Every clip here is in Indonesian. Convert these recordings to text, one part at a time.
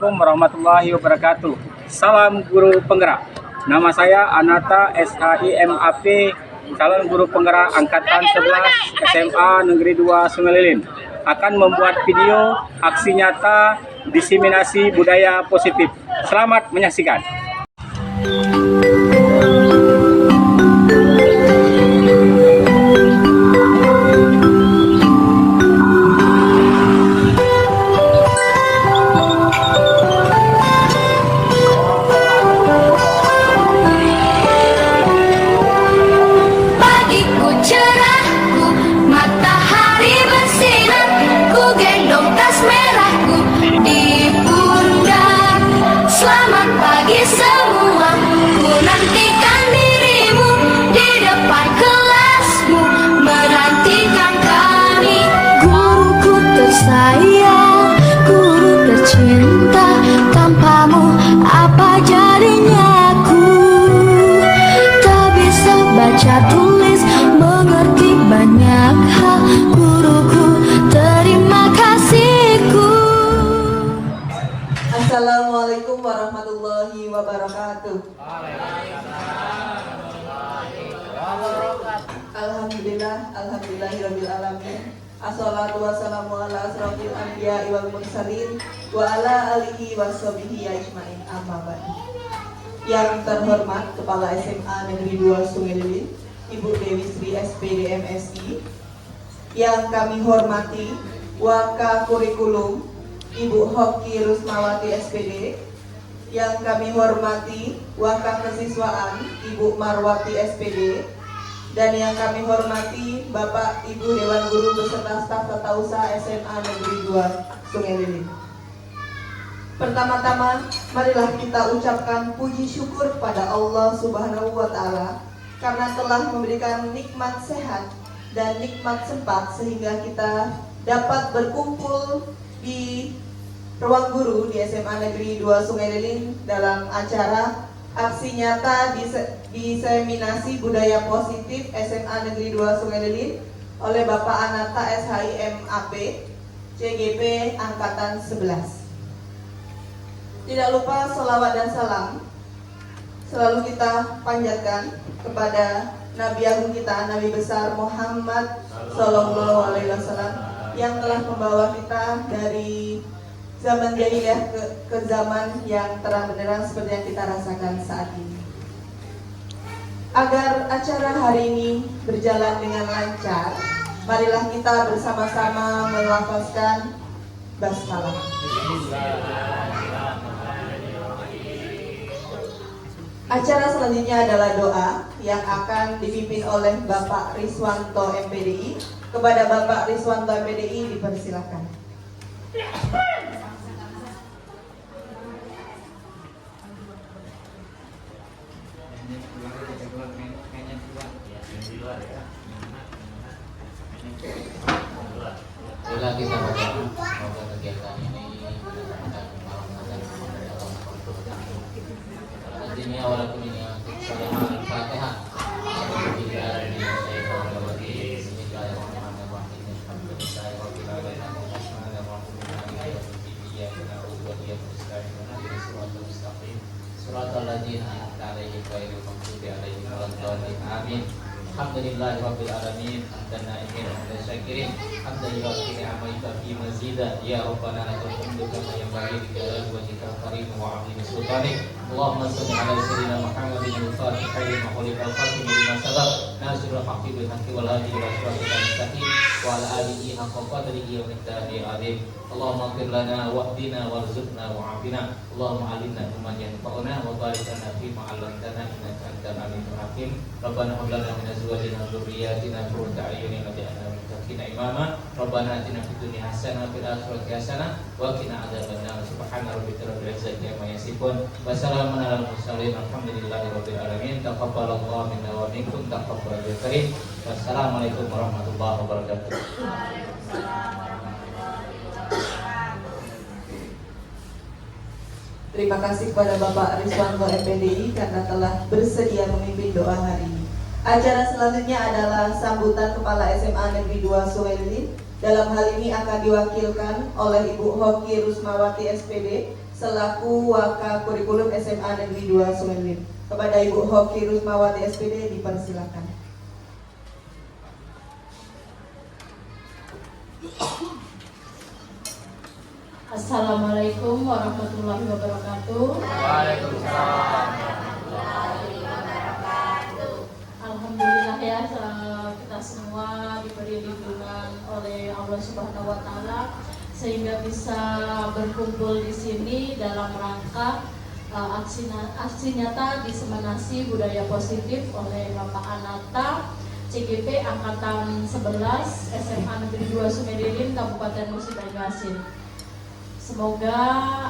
Assalamualaikum warahmatullahi wabarakatuh. Salam guru penggerak. Nama saya Anata SHIMAP, calon guru penggerak angkatan 11 SMA Negeri 2 Sungai Lilin. Akan membuat video aksi nyata diseminasi budaya positif. Selamat menyaksikan. Assalamualaikum warahmatullahi wabarakatuh. Alhamdulillahirabbil alamin. Assalatu wassalamu ala asrofil anbiya'i wal mursalin wa ala alihi washabihi ajmain, amma ba'du. Yang terhormat Kepala SMA Negeri 2 Sungai Lilin, Ibu Dewi Sri SPD MSI. Yang kami hormati Waka Kurikulum Ibu Hoki Rusmawati SPD. Yang kami hormati Waka Kesiswaan Ibu Marwati SPD. Dan yang kami hormati Bapak Ibu Dewan Guru beserta staf tata usaha SMA Negeri 2 Sungai Lilin. Pertama-tama, marilah kita ucapkan puji syukur pada Allah Subhanahu wa Ta'ala karena telah memberikan nikmat sehat dan nikmat sempat sehingga kita dapat berkumpul di ruang guru di SMA Negeri 2 Sungai Lilin dalam acara aksi nyata diseminasi budaya positif SMA Negeri 2 Sungai Lilin oleh Bapak Anata SHIMAP CGP Angkatan 11. Tidak lupa sholawat dan salam selalu kita panjatkan kepada Nabi Agung kita, Nabi besar Muhammad Sallallahu Alaihi Wasallam yang telah membawa kita dari zaman jahiliyah ke zaman yang terang benderang seperti yang kita rasakan saat ini. Agar acara hari ini berjalan dengan lancar, marilah kita bersama-sama melafazkan basmalah. Acara selanjutnya adalah doa yang akan dipimpin oleh Bapak Riswanto MPDI. Kepada Bapak Riswanto MPDI dipersilakan. Bila kita berdoa, semoga kegiatan ini ini awal dunia Al-Fatihah. Amin. Alhamdulillahi rabbil alamin, hamdan na'imin, hamdan syakirin, hamdan yu'ti ni'amaika fi mazida, ya rabbana lakal hamdu kama yanbaghi li jalali wajhikal karim wa 'azimi sultanik. Allahumma shalli ala sayyidina Muhammadin al-fatihah lima khuliqal khatim lima sabaq, nasirul haqqi bil haqqi wal hadi ila siratal mustaqim wa ala alihi haqqa qadrihi wa miqdarihi azim. Allahumma ighfir lana wahdina warzuqna wa'afina. Allahumma alimna bima yanfa'una wa barik lana fi ma 'allamtana innaka antal alimul hakim. Rabbana hab lana min azwajina wa dhurriyyatina qurrata a'yunin waj'alna lil muttaqina imama. Rabbana atina fid dunya hasanah wa fil akhirati hasanah wa qina adzabannar. Subhana rabbika rabbil izzati amma yasifun wa salamun alal mursalin. Alhamdulillahi rabbil alamin. Taqabbalallahu minna wa minkum taqabbal ya karim. Wassalamualaikum warahmatullahi wabarakatuh. Terima kasih kepada Bapak Riswanto MPDI karena telah bersedia memimpin doa hari ini. Acara selanjutnya adalah sambutan Kepala SMA Negeri 2 Sungai Lilin. Dalam hal ini akan diwakilkan oleh Ibu Hoki Rusmawati SPD selaku Waka Kurikulum SMA Negeri 2 Sungai Lilit. Kepada Ibu Hoki Rusmawati SPD dipersilakan. Assalamualaikum warahmatullahi wabarakatuh. Waalaikumsalam. Alhamdulillah ya, kita semua diberi lindungan oleh Allah Subhanahu wa taala sehingga bisa berkumpul di sini dalam rangka aksi nyata diseminasi budaya positif oleh Bapak Anata CGP Angkatan 11 SMA Negeri 2 Sungai Lilin Kabupaten Musi Banyuasin. Semoga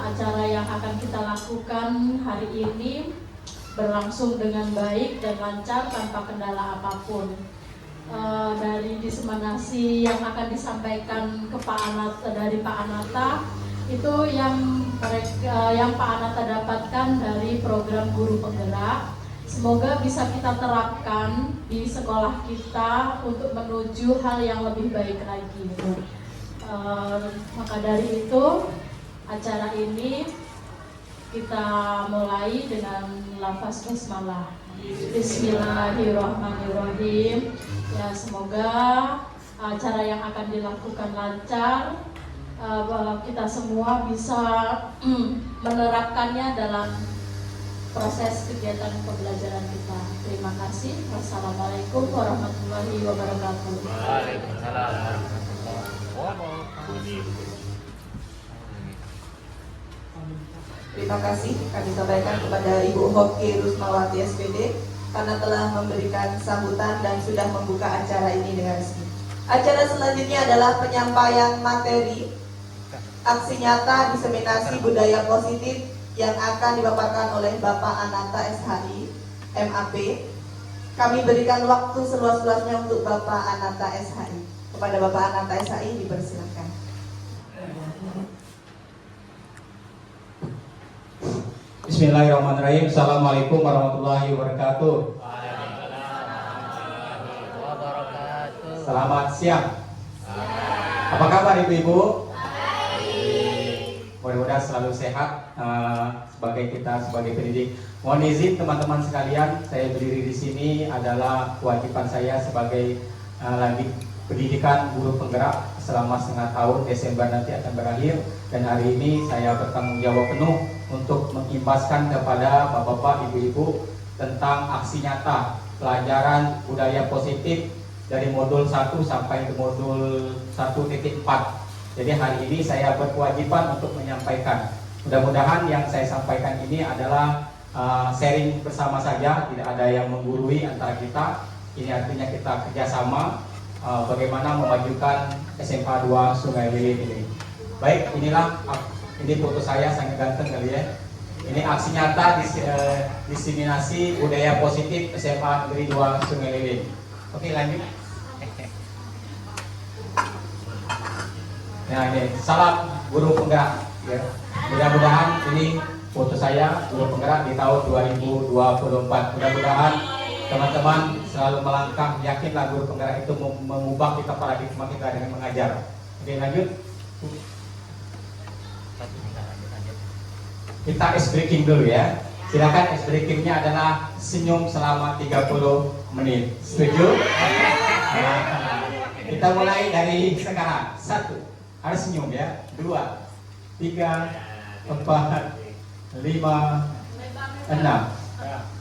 acara yang akan kita lakukan hari ini berlangsung dengan baik dan lancar tanpa kendala apapun. Dari diseminasi yang akan disampaikan ke Pak Anata, dari Pak Anata itu yang Pak Anata dapatkan dari program guru penggerak. Semoga bisa kita terapkan di sekolah kita untuk menuju hal yang lebih baik lagi. Maka dari itu acara ini kita mulai dengan lafaz basmalah. Bismillahirrahmanirrahim. Ya, semoga acara yang akan dilakukan lancar, kita semua bisa menerapkannya dalam proses kegiatan pembelajaran kita. Terima kasih. Wassalamualaikum warahmatullahi wabarakatuh. Waalaikumsalam warahmatullahi wabarakatuh. Terima kasih kami sampaikan kepada Ibu Hoki Rusmawati SPD karena telah memberikan sambutan dan sudah membuka acara ini dengan resmi. Acara selanjutnya adalah penyampaian materi aksi nyata diseminasi budaya positif yang akan dipaparkan oleh Bapak Anata SHI MAP. Kami berikan waktu seluas-luasnya untuk Bapak Anata SHI. Kepada Bapak Anata SHI dipersilakan. Bismillahirrahmanirrahim. Assalamualaikum warahmatullahi wabarakatuh. Selamat siang. Apa kabar ibu-ibu? Mudah-mudahan selalu sehat sebagai pendidik. Mohon izin teman-teman sekalian, saya berdiri di sini adalah kewajiban saya sebagai lanjut pendidikan guru penggerak selama setengah tahun. Desember nanti akan berakhir, dan hari ini saya bertanggung jawab penuh untuk mengimbaskan kepada bapak-bapak, ibu-ibu tentang aksi nyata pelajaran budaya positif dari modul 1 sampai ke modul 1.4. Jadi hari ini saya berkewajiban untuk menyampaikan. Mudah-mudahan yang saya sampaikan ini adalah sharing bersama saja, tidak ada yang menggurui antara kita. Ini artinya kita kerjasama bagaimana memajukan SMA 2 Sungai Lilit ini. Baik, ini foto saya sangat ganteng kali ya. Ini aksi nyata diseminasi budaya positif SMA Negeri 2 Sungai Lilit. Oke, lanjut. Nah, ini salam guru penggerak ya. Mudah-mudahan ini foto saya guru penggerak di tahun 2024. Mudah-mudahan teman-teman selalu melangkah, yakinlah guru penggerak itu mengubah kita paradigma kita dengan mengajar. Oke, lanjut. Kita ice breaking dulu ya. Silakan, ice breakingnya adalah senyum selama 30 menit. Setuju? Nah, kita mulai dari sekarang. 1, harus senyum ya. 2, 3, 4, 5, 6,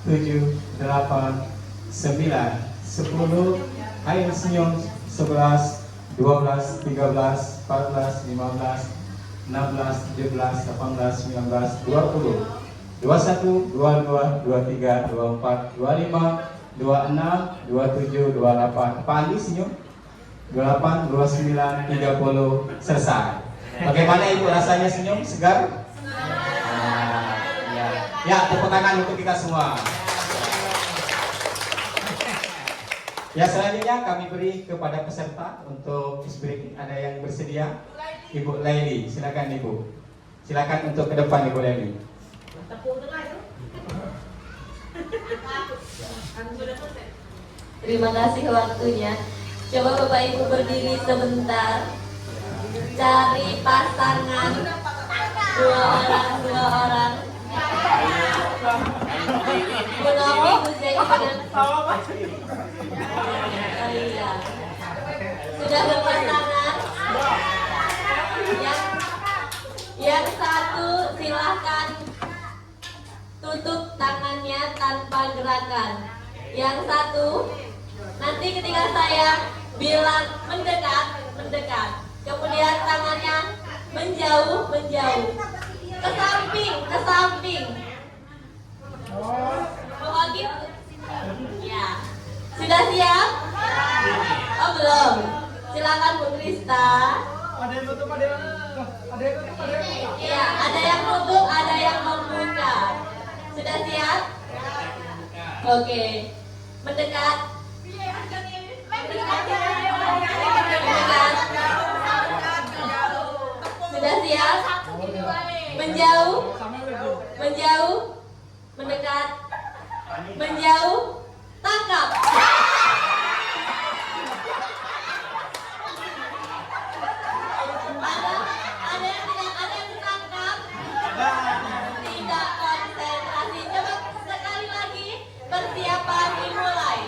7, 8, 9, 10. Ayo senyum. 11, 12, 13, 14, 15, 16, 17, 18, 19, 20, 21, 22, 23, 24, 25, 26, 27, 28. Pak Andi senyum. 28, 29, 30, selesai. Bagaimana ibu rasanya senyum? Segar? Ya, tepuk tangan untuk kita semua. Ya, selanjutnya kami beri kepada peserta untuk speaking. Ada yang bersedia? Ibu Laili, silakan ibu. Silakan untuk ke depan Ibu Laili. Terima kasih waktunya. Coba Bapak Ibu berdiri sebentar. Cari pasangan Dua orang. Menawi Gus Zainal. Oh iya. Sudah berpasangan? Yang satu silahkan tutup tangannya tanpa gerakan. Yang satu nanti ketika saya bilang mendekat, kemudian tangannya menjauh, ke samping. Oh gitu. Ya. Sudah siap? Oh belum. Silakan Bu Krista. Iya, ada yang nutup, ada yang membuka. Sudah siap? Oke. Mendekat. Sudah siap? Menjauh. Mendekat. Menjauh. Tangkap. Ada yang ditangkap? Tidak konsentrasi. Coba sekali lagi. Persiapan dimulai.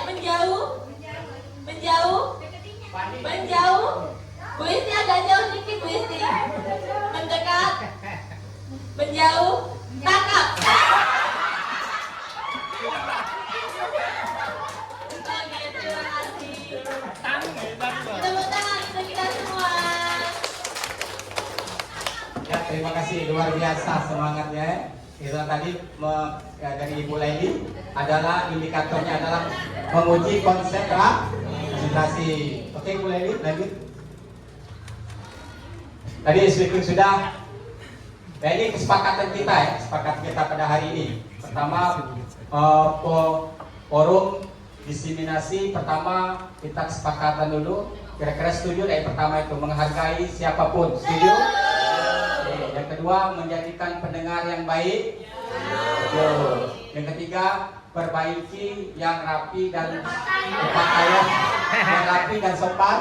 Menjauh. Bu Isti agak jauh dikit, Bu Isti. Mendekat. Menjauh. Tangkap. Oke, terima kasih. Tepuk tangan untuk kita semua. Ya, terima kasih, luar biasa semangatnya. Itu tadi dari Ibu Laili adalah indikatornya adalah menguji konsentrasi. Oke, Ibu Laili, lanjut. Tadi speaking sudah. Nah, ini kesepakatan kita pada hari ini. Pertama, forum diseminasi pertama kita kesepakatan dulu. Kira-kira setuju? Yang pertama itu menghargai siapapun. Setuju? Yang kedua, menjadikan pendengar yang baik. Yang ketiga, perbaiki yang rapi dan berpakaian yang rapi dan sopan.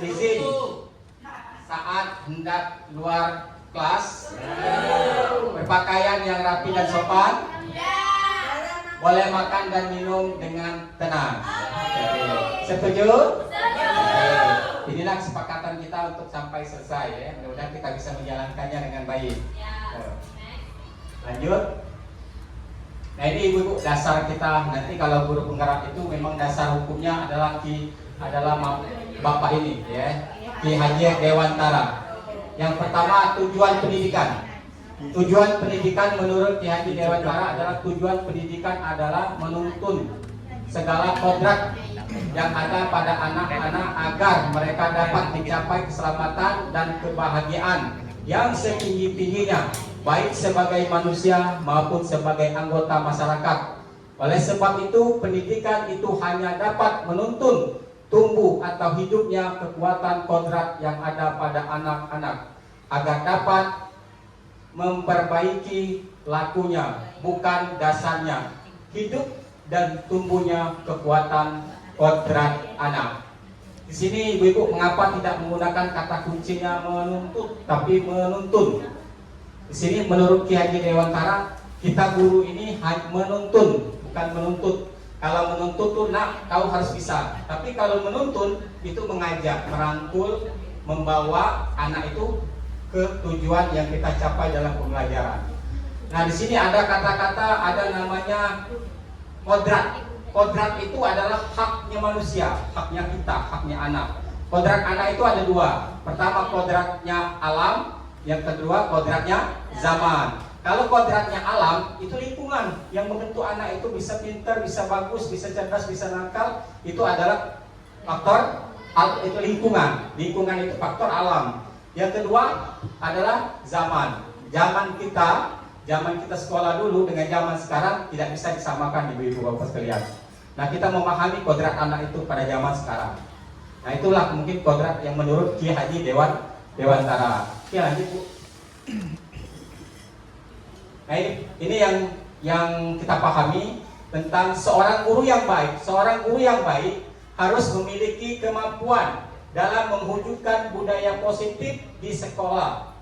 Izin saat hendak keluar kelas, berpakaian yang rapi dan sopan, boleh makan dan minum dengan tenang. Setuju? Inilah kesepakatan kita untuk sampai selesai ya. Mudah-mudahan kita bisa menjalankannya dengan baik. Lanjut. Nah, ini ibu-ibu dasar kita. Nanti kalau guru penggerak itu memang dasar hukumnya adalah Bapak ini ya, Ki Haji Dewantara. Yang pertama, tujuan pendidikan. Tujuan pendidikan menurut Ki Haji Dewantara adalah tujuan pendidikan adalah menuntun segala kodrat yang ada pada anak-anak agar mereka dapat mencapai keselamatan dan kebahagiaan yang setinggi-tingginya, baik sebagai manusia maupun sebagai anggota masyarakat. Oleh sebab itu, pendidikan itu hanya dapat menuntun tumbuh atau hidupnya kekuatan kodrat yang ada pada anak-anak agar dapat memperbaiki lakunya, bukan dasarnya, hidup dan tumbuhnya kekuatan kodrat anak. Di sini ibu-ibu mengapa tidak menggunakan kata kuncinya menuntut tapi menuntun? Di sini menurut Ki Haji Dewantara, kita guru ini menuntun bukan menuntut. Kalau menuntut tuh kau harus bisa. Tapi kalau menuntun itu mengajak, merangkul, membawa anak itu ke tujuan yang kita capai dalam pembelajaran. Nah, di sini ada kata-kata, ada namanya kodrat. Kodrat itu adalah haknya manusia, haknya kita, haknya anak. Kodrat anak itu ada dua. Pertama kodratnya alam, yang kedua kodratnya zaman. Kalau kodratnya alam, itu lingkungan yang membentuk anak itu bisa pintar, bisa bagus, bisa cerdas, bisa nakal. Itu adalah faktor, itu lingkungan. Lingkungan itu faktor alam. Yang kedua adalah zaman. Zaman kita sekolah dulu dengan zaman sekarang tidak bisa disamakan, ibu-ibu bapak sekalian. Nah, kita memahami kodrat anak itu pada zaman sekarang. Nah, itulah mungkin kodrat yang menurut Ki Haji Dewantara. Oke, lanjut Bu. Nah, ini yang kita pahami tentang seorang guru yang baik. Seorang guru yang baik harus memiliki kemampuan dalam mewujudkan budaya positif di sekolah.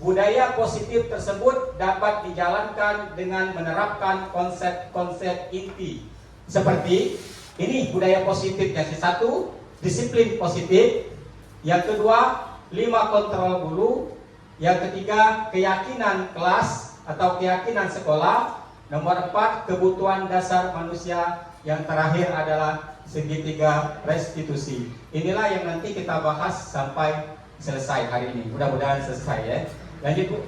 Budaya positif tersebut dapat dijalankan dengan menerapkan konsep-konsep inti seperti ini budaya positif yang satu, disiplin positif, yang kedua 5 kontrol guru, yang ketiga keyakinan kelas atau keyakinan sekolah, nomor 4 kebutuhan dasar manusia, yang terakhir adalah segitiga restitusi. Inilah yang nanti kita bahas sampai selesai hari ini. Mudah-mudahan selesai ya. Lanjut Bu.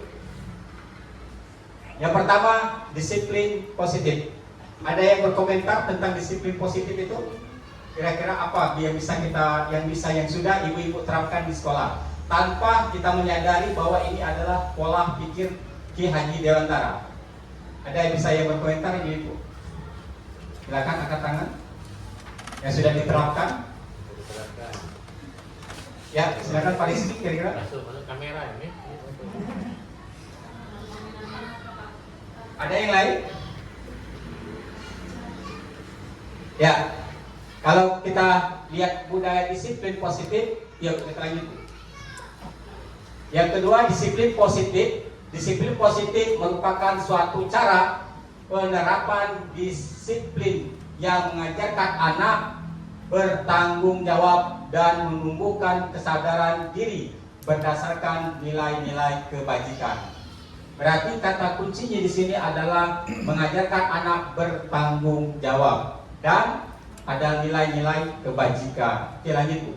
Yang pertama, disiplin positif. Ada yang berkomentar tentang disiplin positif itu? Kira-kira apa yang sudah ibu-ibu terapkan di sekolah tanpa kita menyadari bahwa ini adalah pola pikir Ki Haji Dewantara? Ada yang bisa yang berkomentar ibu-ibu? Silakan angkat tangan. Yang sudah diterapkan? Ya, silakan Pak Rizky kira-kira. Masuk kamera ini. Ada yang lain? Ya, kalau kita lihat budaya disiplin positif, yuk kita lanjut. Yang kedua, disiplin positif. Disiplin positif merupakan suatu cara penerapan disiplin yang mengajarkan anak bertanggung jawab dan menumbuhkan kesadaran diri berdasarkan nilai-nilai kebajikan. Berarti kata kuncinya di sini adalah mengajarkan anak bertanggung jawab dan ada nilai-nilai kebajikan. Oke, lanjut Bu.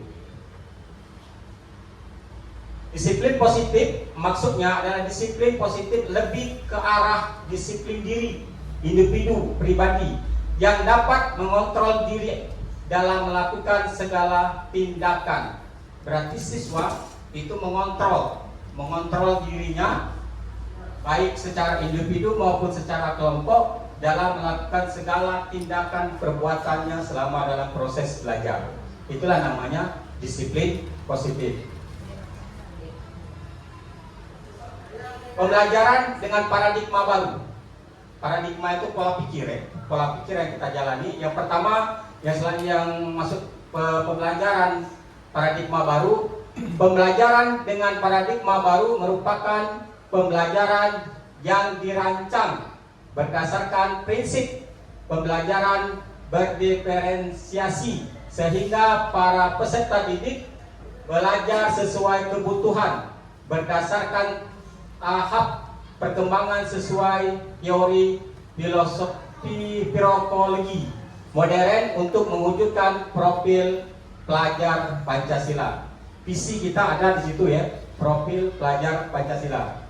Disiplin positif maksudnya adalah disiplin positif lebih ke arah disiplin diri individu pribadi yang dapat mengontrol diri dalam melakukan segala tindakan. Berarti siswa itu mengontrol dirinya baik secara individu maupun secara kelompok dalam melakukan segala tindakan perbuatannya selama dalam proses belajar. Itulah namanya disiplin positif. Pembelajaran dengan paradigma baru. Paradigma itu pola pikir ya. Pola pikir yang kita jalani. Yang pertama yang masuk pembelajaran paradigma baru. Pembelajaran dengan paradigma baru merupakan pembelajaran yang dirancang berdasarkan prinsip pembelajaran berdiferensiasi sehingga para peserta didik belajar sesuai kebutuhan berdasarkan tahap perkembangan sesuai teori filosofi psikologi modern untuk mewujudkan profil pelajar Pancasila. Visi kita ada di situ ya, profil pelajar Pancasila.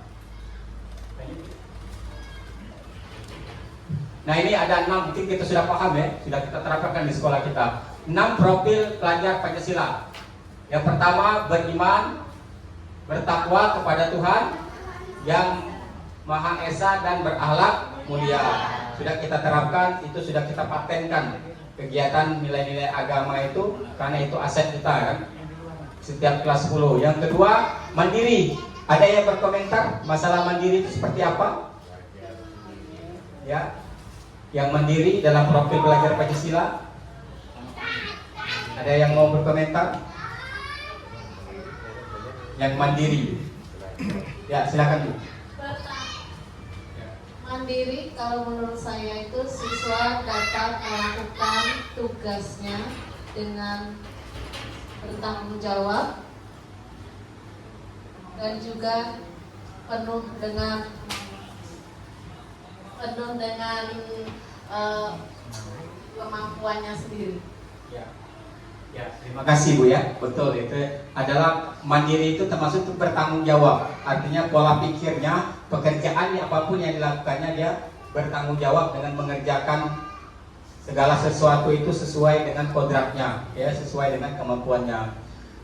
Nah ini ada 6, mungkin kita sudah paham ya, sudah kita terapkan di sekolah kita. 6 profil pelajar Pancasila. Yang pertama, beriman, bertakwa kepada Tuhan yang Maha Esa dan berakhlak mulia. Sudah kita terapkan, itu sudah kita patenkan kegiatan nilai-nilai agama itu, karena itu aset kita kan, setiap kelas 10. Yang kedua, mandiri. Ada yang berkomentar masalah mandiri itu seperti apa? Ya, yang mandiri dalam profil belajar Pancasila. Ada yang mau berkomentar? Yang mandiri. Ya, silakan Bu. Mandiri kalau menurut saya itu siswa dapat melakukan tugasnya dengan bertanggung jawab dan juga penuh dengan kemampuannya sendiri. Ya, terima kasih Bu ya. Betul, itu adalah mandiri itu termasuk untuk bertanggung jawab. Artinya pola pikirnya, pekerjaan apapun yang dilakukannya dia bertanggung jawab dengan mengerjakan segala sesuatu itu sesuai dengan kodratnya, ya, sesuai dengan kemampuannya.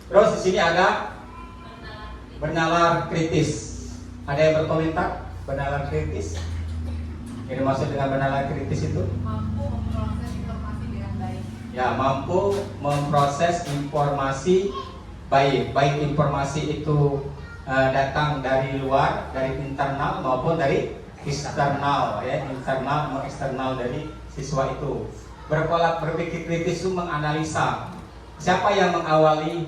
Terus di sini ada bernalar kritis. Ada yang berkomentar bernalar kritis? Yang dimaksud dengan bernalar kritis itu? Mampu memproses informasi dengan baik. Ya, mampu memproses informasi baik. Baik informasi itu datang dari luar, dari internal maupun dari eksternal, ya, internal maupun eksternal dari siswa itu. Berpikir kritis itu menganalisa siapa yang mengawali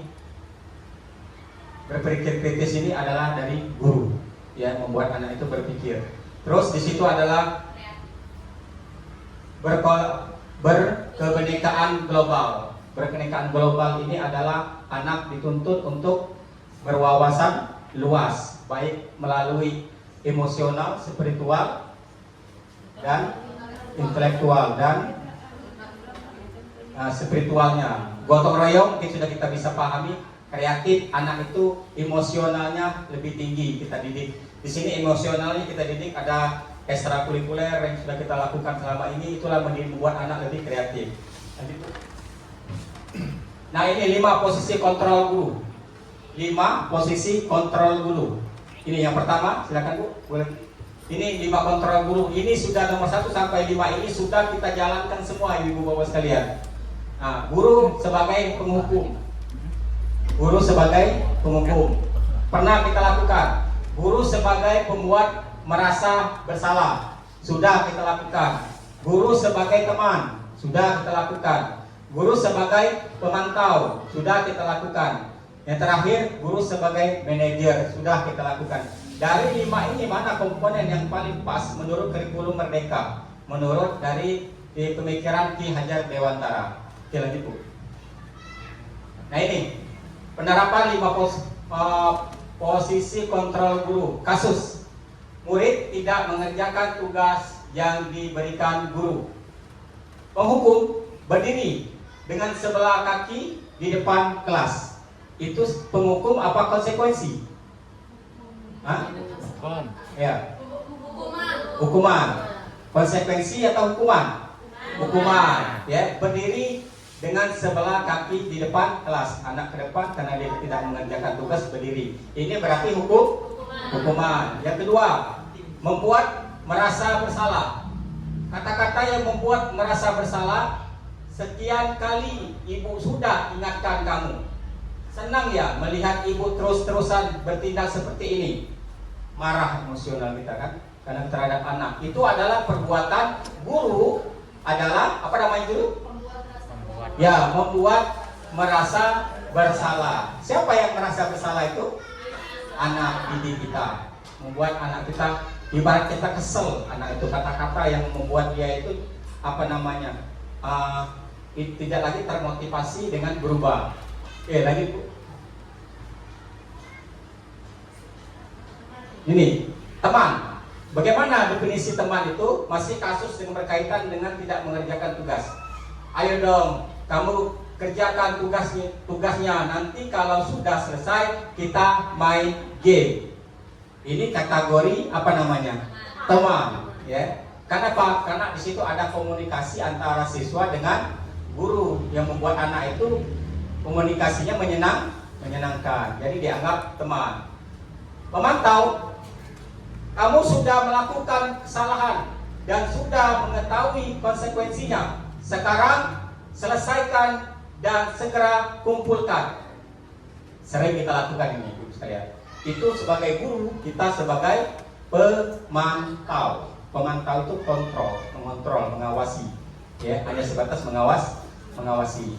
berpikir kritis ini adalah dari guru, ya, membuat anak itu berpikir. Terus di situ adalah berkebenekaan global. Berkebenekaan global ini adalah anak dituntut untuk berwawasan luas, baik melalui emosional, spiritual, dan intelektual dan spiritualnya. Gotong royong mungkin sudah kita bisa pahami. Kreatif, anak itu emosionalnya lebih tinggi kita didik. Di sini emosionalnya kita didik, ada ekstrakurikuler yang sudah kita lakukan selama ini, itulah membuat anak lebih kreatif. Nah, ini 5 posisi kontrol guru. 5 posisi kontrol guru. Ini yang pertama, silakan Bu, boleh. Ini 5 kontrol guru. Ini sudah nomor 1 sampai 5 ini sudah kita jalankan semua, Ibu Bapak sekalian. Nah, guru sebagai penghukum. Guru sebagai penghukum pernah kita lakukan. Guru sebagai pembuat merasa bersalah sudah kita lakukan. Guru sebagai teman sudah kita lakukan. Guru sebagai pemantau sudah kita lakukan. Yang terakhir, guru sebagai manajer sudah kita lakukan. Dari 5 ini mana komponen yang paling pas menurut kurikulum Merdeka? Menurut dari pemikiran Ki Hajar Dewantara. Oke, lanjut Bu. Nah, ini penerapan 5 posisi kontrol guru. Kasus murid tidak mengerjakan tugas yang diberikan guru. Penghukum berdiri dengan sebelah kaki di depan kelas. Itu penghukum apa konsekuensi? Hah? Ya. Hukuman. Konsekuensi atau hukuman? Hukuman. Ya, berdiri dengan sebelah kaki di depan kelas. Anak ke depan karena dia tidak mengerjakan tugas berdiri. Ini berarti hukuman. Yang kedua, membuat merasa bersalah. Kata-kata yang membuat merasa bersalah, sekian kali ibu sudah ingatkan kamu. Senang ya melihat ibu terus-terusan bertindak seperti ini. Marah emosional kita kan, karena terhadap anak. Itu adalah perbuatan guru, adalah apa namanya itu? Ya, membuat merasa bersalah. Siapa yang merasa bersalah itu? Anak didik kita. Membuat anak kita, ibarat kita kesel, anak itu kata-kata yang membuat dia itu apa namanya? Tidak lagi termotivasi dengan berubah. Lagi Bu. Ini teman. Bagaimana definisi teman itu? Masih kasus yang berkaitan dengan tidak mengerjakan tugas. Ayo dong, kamu kerjakan tugasnya. Nanti kalau sudah selesai kita main game. Ini kategori apa namanya? Teman, ya. Karena apa? Karena di situ ada komunikasi antara siswa dengan guru yang membuat anak itu komunikasinya menyenangkan. Jadi dianggap teman. Pemantau, kamu sudah melakukan kesalahan dan sudah mengetahui konsekuensinya. Sekarang selesaikan dan segera kumpulkan. Sering kita lakukan ini, Ibu sekalian. Itu sebagai guru, kita sebagai pemantau. Pemantau itu mengontrol, mengawasi. Ya, hanya sebatas mengawasi.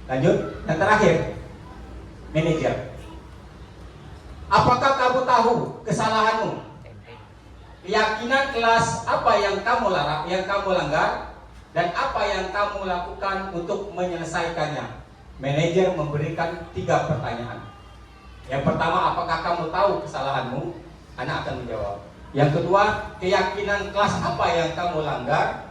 Lanjut, yang terakhir, manajer. Apakah kamu tahu kesalahanmu? Keyakinan kelas apa yang kamu langgar? Dan apa yang kamu lakukan untuk menyelesaikannya? Manajer memberikan 3 pertanyaan. Yang pertama, apakah kamu tahu kesalahanmu? Anak akan menjawab. Yang kedua, keyakinan kelas apa yang kamu langgar?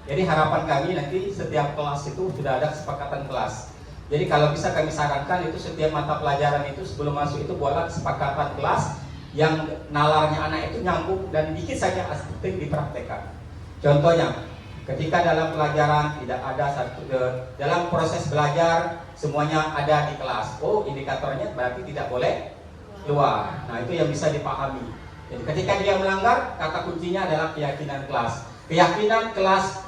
Jadi harapan kami nanti setiap kelas itu sudah ada kesepakatan kelas. Jadi kalau bisa kami sarankan itu setiap mata pelajaran itu sebelum masuk itu buatlah kesepakatan kelas yang nalarnya anak itu nyambung dan dikit saja aspek dipraktekkan. Contohnya, ketika dalam pelajaran tidak ada dalam proses belajar semuanya ada di kelas. Oh, indikatornya berarti tidak boleh keluar. Nah, itu yang bisa dipahami. Jadi ketika dia melanggar, kata kuncinya adalah keyakinan kelas. Keyakinan kelas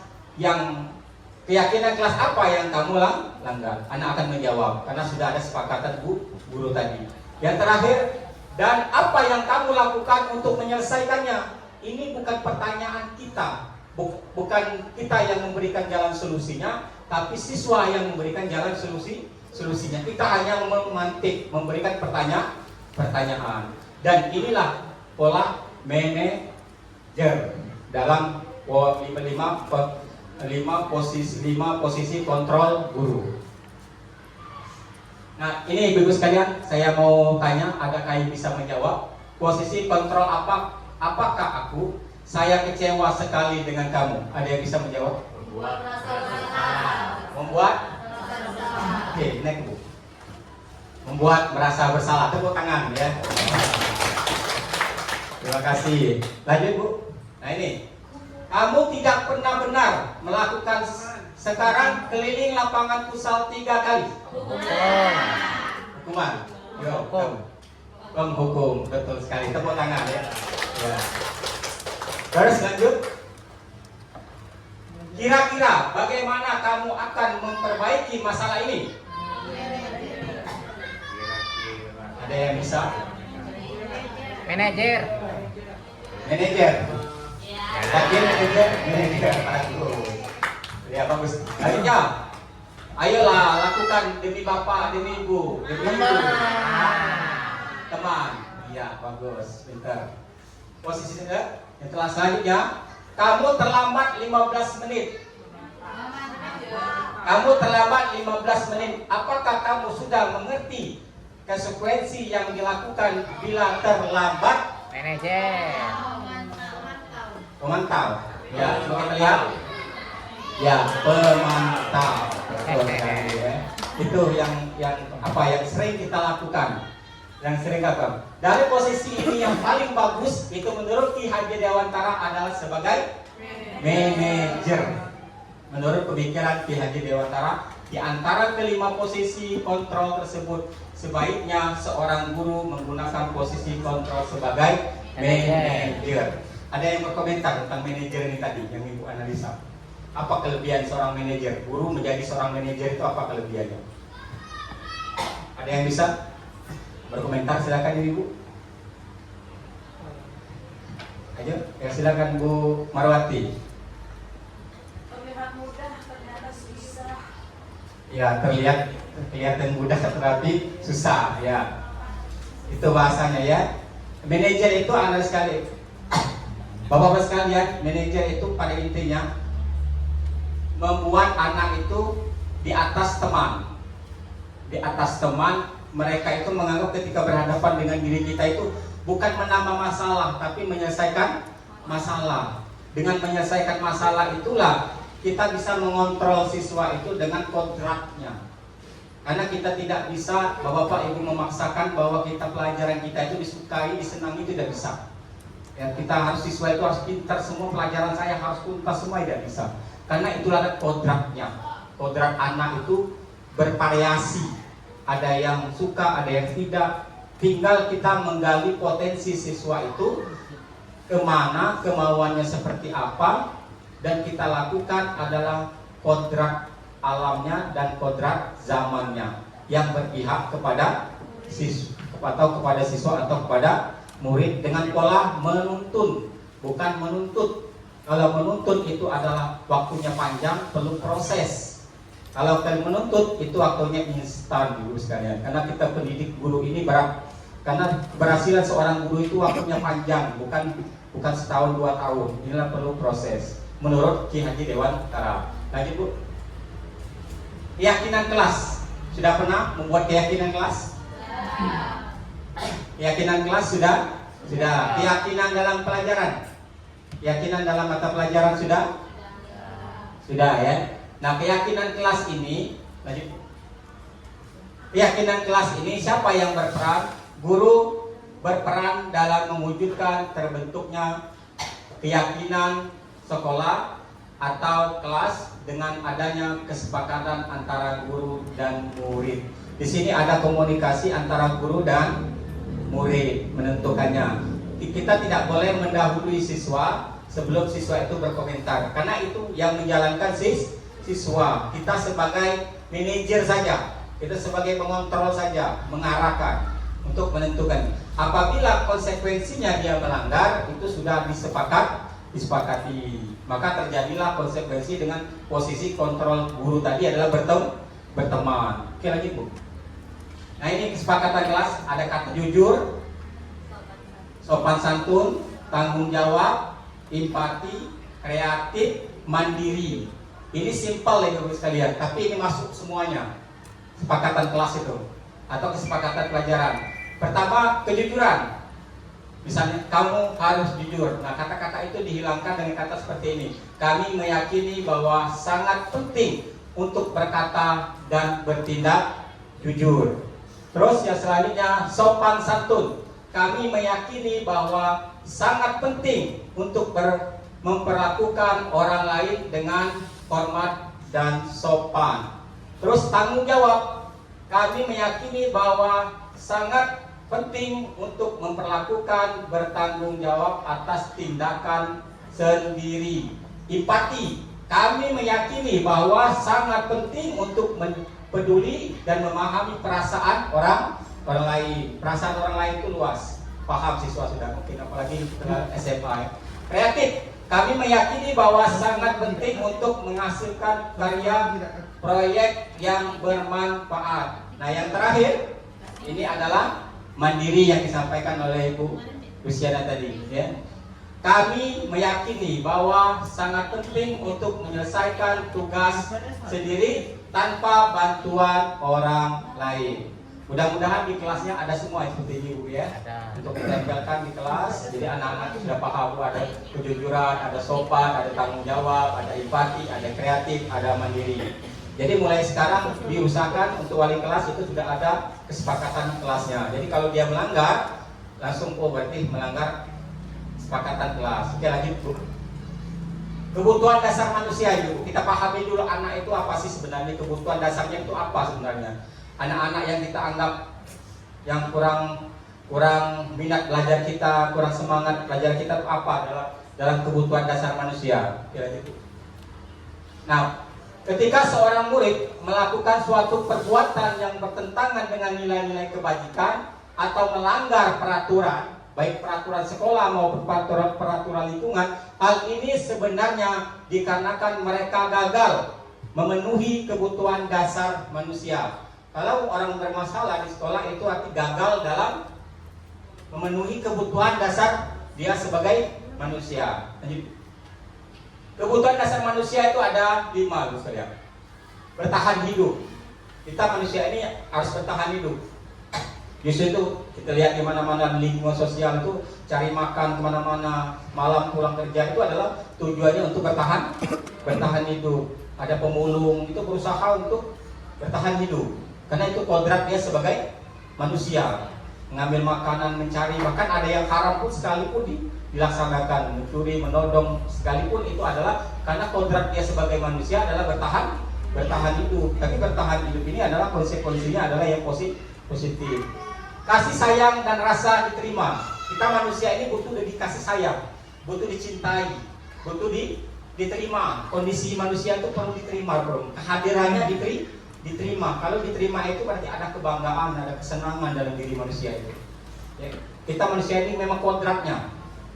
apa yang kamu langgar? Anak akan menjawab karena sudah ada sepakatan guru tadi. Yang terakhir, dan apa yang kamu lakukan untuk menyelesaikannya? Ini bukan pertanyaan kita. Bukan kita yang memberikan jalan solusinya, tapi siswa yang memberikan jalan solusinya. Kita hanya memantik, memberikan pertanyaan. Dan inilah pola manajer dalam 5 posisi kontrol guru. Nah, ini Ibu-ibu sekalian, saya mau tanya, adakah yang bisa menjawab? Posisi kontrol apakah aku? Saya kecewa sekali dengan kamu. Ada yang bisa menjawab? Membuat? Oke, next Bu. Membuat merasa bersalah. Tepuk tangan ya. Terima kasih. Lanjut Bu. Nah ini, kamu tidak pernah benar melakukan. Sekarang keliling lapangan futsal 3 kali. Hukuman. Yo, hukum. Betul sekali. Tepuk tangan ya. Ya. Terus lanjut. Kira-kira bagaimana kamu akan memperbaiki masalah ini? Ada yang bisa? Manajer. Manajer. Manajer. Bagus. Ya bagus. Akhirnya, ayolah lakukan demi bapak, demi ibu, teman. Iya bagus, pintar. Posisinya yang telah selanjutnya, kamu terlambat 15 menit. Kamu terlambat 15 menit. Apakah kamu sudah mengerti konsekuensi yang dilakukan bila terlambat? Manajer. Pemantau. Ya, coba kita lihat. Ya, pemantau. Ya. Itu yang sering kita lakukan. Yang sering lakukan. Dari posisi ini yang paling bagus itu menurut Ki Haji Dewantara adalah sebagai manajer. Menurut pemikiran Ki Haji Dewantara, di antara kelima posisi kontrol tersebut, sebaiknya seorang guru menggunakan posisi kontrol sebagai manajer. Ada yang berkomentar tentang manajer ini tadi yang Ibu analisa. Apa kelebihan seorang manajer? Guru menjadi seorang manajer itu apa kelebihannya? Ada yang bisa berkomentar? Silakan Ibu. Ayo, ya silakan Bu Marwati. Terlihat mudah, ternyata susah. Ya, kelihatan mudah tetapi susah ya. Itu bahasanya ya. Manajer itu analis sekali. Bapak-bapak sekalian, manajer itu pada intinya membuat anak itu di atas teman. Di atas teman, mereka itu menganggap ketika berhadapan dengan diri kita itu bukan menambah masalah, tapi menyelesaikan masalah. Dengan menyelesaikan masalah itulah kita bisa mengontrol siswa itu dengan kodratnya. Karena kita tidak bisa, Bapak Ibu memaksakan bahwa pelajaran kita itu disukai, disenangi, tidak bisa. Ya, kita harus siswa itu harus pintar semua, pelajaran saya harus tuntas semua, tidak bisa. Karena itulah kodratnya. Kodrat anak itu bervariasi. Ada yang suka, ada yang tidak. Tinggal kita menggali potensi siswa itu kemana, kemauannya seperti apa, dan kita lakukan adalah kodrat alamnya dan kodrat zamannya yang berpihak kepada siswa atau kepada murid dengan pola menuntun, bukan menuntut. Kalau menuntut itu adalah waktunya panjang, perlu proses. Kalau kalian menuntut itu waktunya instan, Ibu sekalian. Karena kita pendidik guru ini berat. Karena keberhasilan seorang guru itu waktunya panjang, bukan setahun 2 tahun. Inilah perlu proses. Menurut Ki Haji Dewantara. Lanjut Bu. Keyakinan kelas. Sudah pernah membuat keyakinan kelas? Keyakinan kelas sudah. Keyakinan dalam pelajaran. Keyakinan dalam mata pelajaran sudah? Sudah ya. Nah, keyakinan kelas ini, lanjut. Keyakinan kelas ini siapa yang berperan? Guru berperan dalam mewujudkan terbentuknya keyakinan sekolah atau kelas dengan adanya kesepakatan antara guru dan murid. Di sini ada komunikasi antara guru dan murid menentukannya. Kita tidak boleh mendahului siswa sebelum siswa itu berkomentar, karena itu yang menjalankan siswa. Kita sebagai manajer saja, kita sebagai pengontrol saja, mengarahkan untuk menentukan. Apabila konsekuensinya dia melanggar, itu sudah disepakati. Maka terjadilah konsekuensi dengan posisi kontrol guru tadi adalah berteman. Oke, lanjut Bu. Nah, ini kesepakatan kelas, ada kata jujur, sopan santun, tanggung jawab, empati, kreatif, mandiri. Ini simpel ya Bapak sekalian, tapi ini masuk semuanya. Kesepakatan kelas itu atau kesepakatan pelajaran. Pertama, kejujuran. Misalnya kamu harus jujur. Nah, kata-kata itu dihilangkan dengan kata seperti ini. Kami meyakini bahwa sangat penting untuk berkata dan bertindak jujur. Terus yang selanjutnya, sopan santun. Kami meyakini bahwa sangat penting untuk memperlakukan orang lain dengan hormat dan sopan. Terus tanggung jawab. Kami meyakini bahwa sangat penting untuk memperlakukan bertanggung jawab atas tindakan sendiri. Empati. Kami meyakini bahwa sangat penting untuk peduli dan memahami perasaan orang lain. Perasaan orang lain itu luas. Paham siswa sudah mungkin, apalagi setelah SMA. Kreatif. Kami meyakini bahwa sangat penting untuk menghasilkan karya proyek yang bermanfaat. Nah, yang terakhir ini adalah mandiri yang disampaikan oleh Ibu Luciana tadi. Ya. Kami meyakini bahwa sangat penting untuk menyelesaikan tugas sendiri tanpa bantuan orang lain. Mudah-mudahan di kelasnya ada semua seperti ini Bu ya. Untuk ditempelkan di kelas, jadi anak-anak sudah paham ada kejujuran, ada sopan, ada tanggung jawab, ada empati, ada kreatif, ada mandiri. Jadi mulai sekarang diusahakan untuk wali kelas itu sudah ada kesepakatan kelasnya. Jadi kalau dia melanggar, langsung berarti melanggar kesepakatan kelas. Oke, lanjut Bu. Kebutuhan dasar manusia itu, kita pahami dulu anak itu apa sih sebenarnya, kebutuhan dasarnya itu apa sebenarnya. Anak-anak yang kita anggap yang kurang minat belajar kita, kurang semangat belajar kita itu apa dalam kebutuhan dasar manusia. Oke, lanjut Bu. Nah, ketika seorang murid melakukan suatu perbuatan yang bertentangan dengan nilai-nilai kebajikan atau melanggar peraturan, baik peraturan sekolah maupun peraturan lingkungan, hal ini sebenarnya dikarenakan mereka gagal memenuhi kebutuhan dasar manusia. Kalau orang bermasalah di sekolah itu arti gagal dalam memenuhi kebutuhan dasar dia sebagai manusia. Kebutuhan dasar manusia itu ada 5 saudara. Bertahan hidup. Kita manusia ini harus bertahan hidup. Justru itu kita lihat di mana-mana lingkungan sosial itu cari makan kemana-mana, malam pulang kerja itu adalah tujuannya untuk bertahan hidup. Ada pemulung itu berusaha untuk bertahan hidup. Karena itu kodrat dia sebagai manusia, mengambil makanan, mencari, bahkan ada yang haram pun sekalipun dilaksanakan, mencuri, menodong sekalipun itu adalah karena kodrat dia sebagai manusia adalah bertahan hidup. Tapi bertahan hidup ini adalah konsekuensinya adalah yang positif. Kasih sayang dan rasa diterima. Kita manusia ini butuh dikasih sayang, butuh dicintai, butuh diterima. Kondisi manusia itu perlu diterima, bro. Kehadirannya diterima. Kalau diterima itu berarti ada kebanggaan, ada kesenangan dalam diri manusia itu. Ya. Kita manusia ini memang kodratnya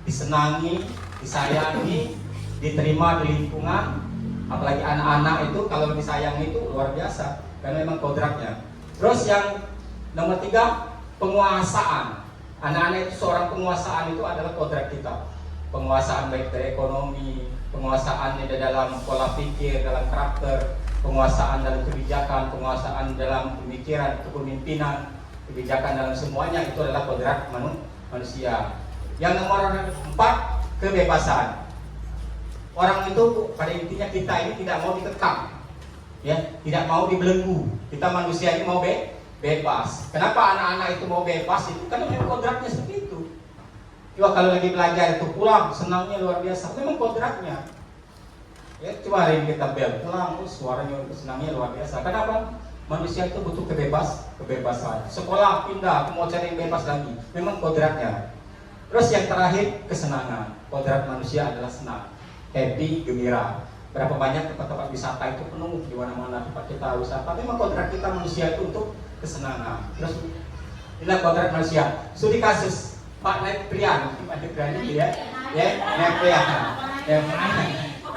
disenangi, disayangi, diterima di lingkungan. Apalagi anak-anak itu kalau disayangi itu luar biasa, karena memang kodratnya. Terus yang nomor 3, penguasaan. Anak-anak itu seorang penguasaan itu adalah kodrat kita. Penguasaan baik dari ekonomi, penguasaan di dalam pola pikir, dalam karakter, penguasaan dalam kebijakan, penguasaan dalam pemikiran, kepemimpinan, kebijakan dalam semuanya itu adalah kodrat manusia. Yang nomor 4, kebebasan. Orang itu pada intinya kita ini tidak mau dikekang, ya, tidak mau dibelenggu. Kita manusia ini mau bebas. Kenapa anak-anak itu mau bebas? Itu karena memang kodratnya seperti itu. Coba kalau lagi belajar itu pulang senangnya luar biasa, memang kodratnya. Ya, coba hari ini kita pulang, suaranya senangnya luar biasa. Kenapa? Manusia itu butuh kebebasan. Sekolah pindah, mau cari yang bebas lagi. Memang kodratnya. Terus yang terakhir, kesenangan. Kodrat manusia adalah senang, happy, gembira. Berapa banyak tempat-tempat wisata itu penuh di mana-mana tempat kita wisata. Memang kodrat kita manusia itu untuk kesenangan. Terus inilah kodrat manusia. Studi kasus Pak Neprian ini ya, Neprian. Ya,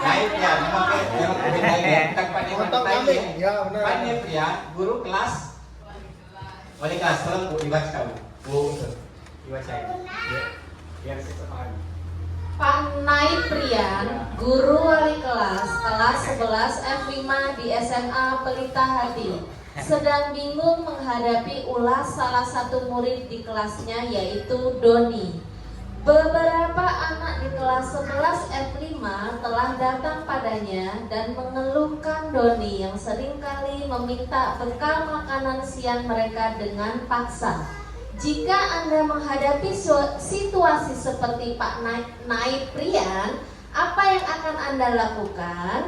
Naif ya, memang beda ya. Bukan Pak Nefrian. Ya, benar. Pak Nefrian, guru kelas wali kelas, tolong Bu dibaca Bu. Bu, dibaca ini. Biar saya pahami. Pak Naiprian, guru wali kelas 11 F5 di SMA Pelita Hati, sedang bingung menghadapi ulas salah satu murid di kelasnya yaitu Doni. Beberapa anak di kelas 11 F5 telah datang padanya dan mengeluhkan Doni yang seringkali meminta bekal makanan siang mereka dengan paksa. Jika Anda menghadapi situasi seperti Pak Naiprian, apa yang akan Anda lakukan?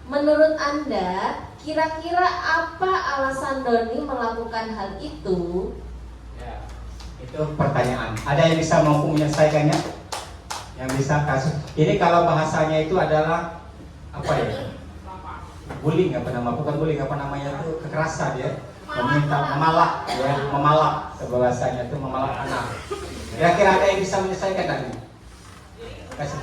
Menurut Anda, kira-kira apa alasan Doni melakukan hal itu? Ya, itu pertanyaan. Ada yang bisa mampu menyelesaikannya? Yang bisa kasus. Ini kalau bahasanya itu adalah apa ya? Bullying apa nama? Bukan bullying, apa namanya itu kekerasan ya. Meminta memalak ya, memalak bahasanya itu memalak anak. Kira-kira ada yang bisa menyelesaikan tadi? Kasih.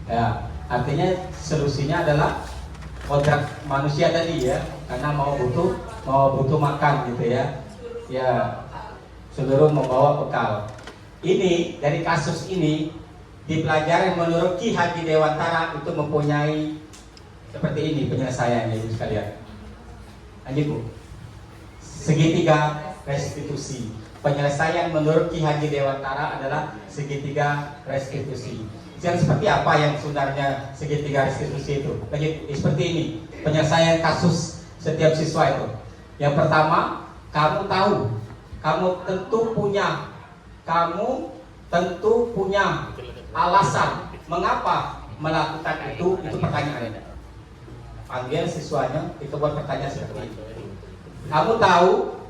Ya, artinya solusinya adalah kontrak manusia tadi ya, karena mau butuh makan gitu ya. Ya, seluruh membawa bekal. Ini dari kasus ini dipelajari menurut Ki Haji Dewantara itu mempunyai seperti ini penyelesaiannya Ibu sekalian. Lanjut Bu. Segitiga restitusi. Penyelesaian menurut Ki Haji Dewantara adalah segitiga restitusi. Yang seperti apa yang sebenarnya segitiga restitusi itu? Lanjut, seperti ini penyelesaian kasus setiap siswa itu. Yang pertama, kamu tentu punya alasan mengapa melakukan itu pertanyaannya. Panggil siswanya itu buat pertanyaan seperti itu. Kamu tahu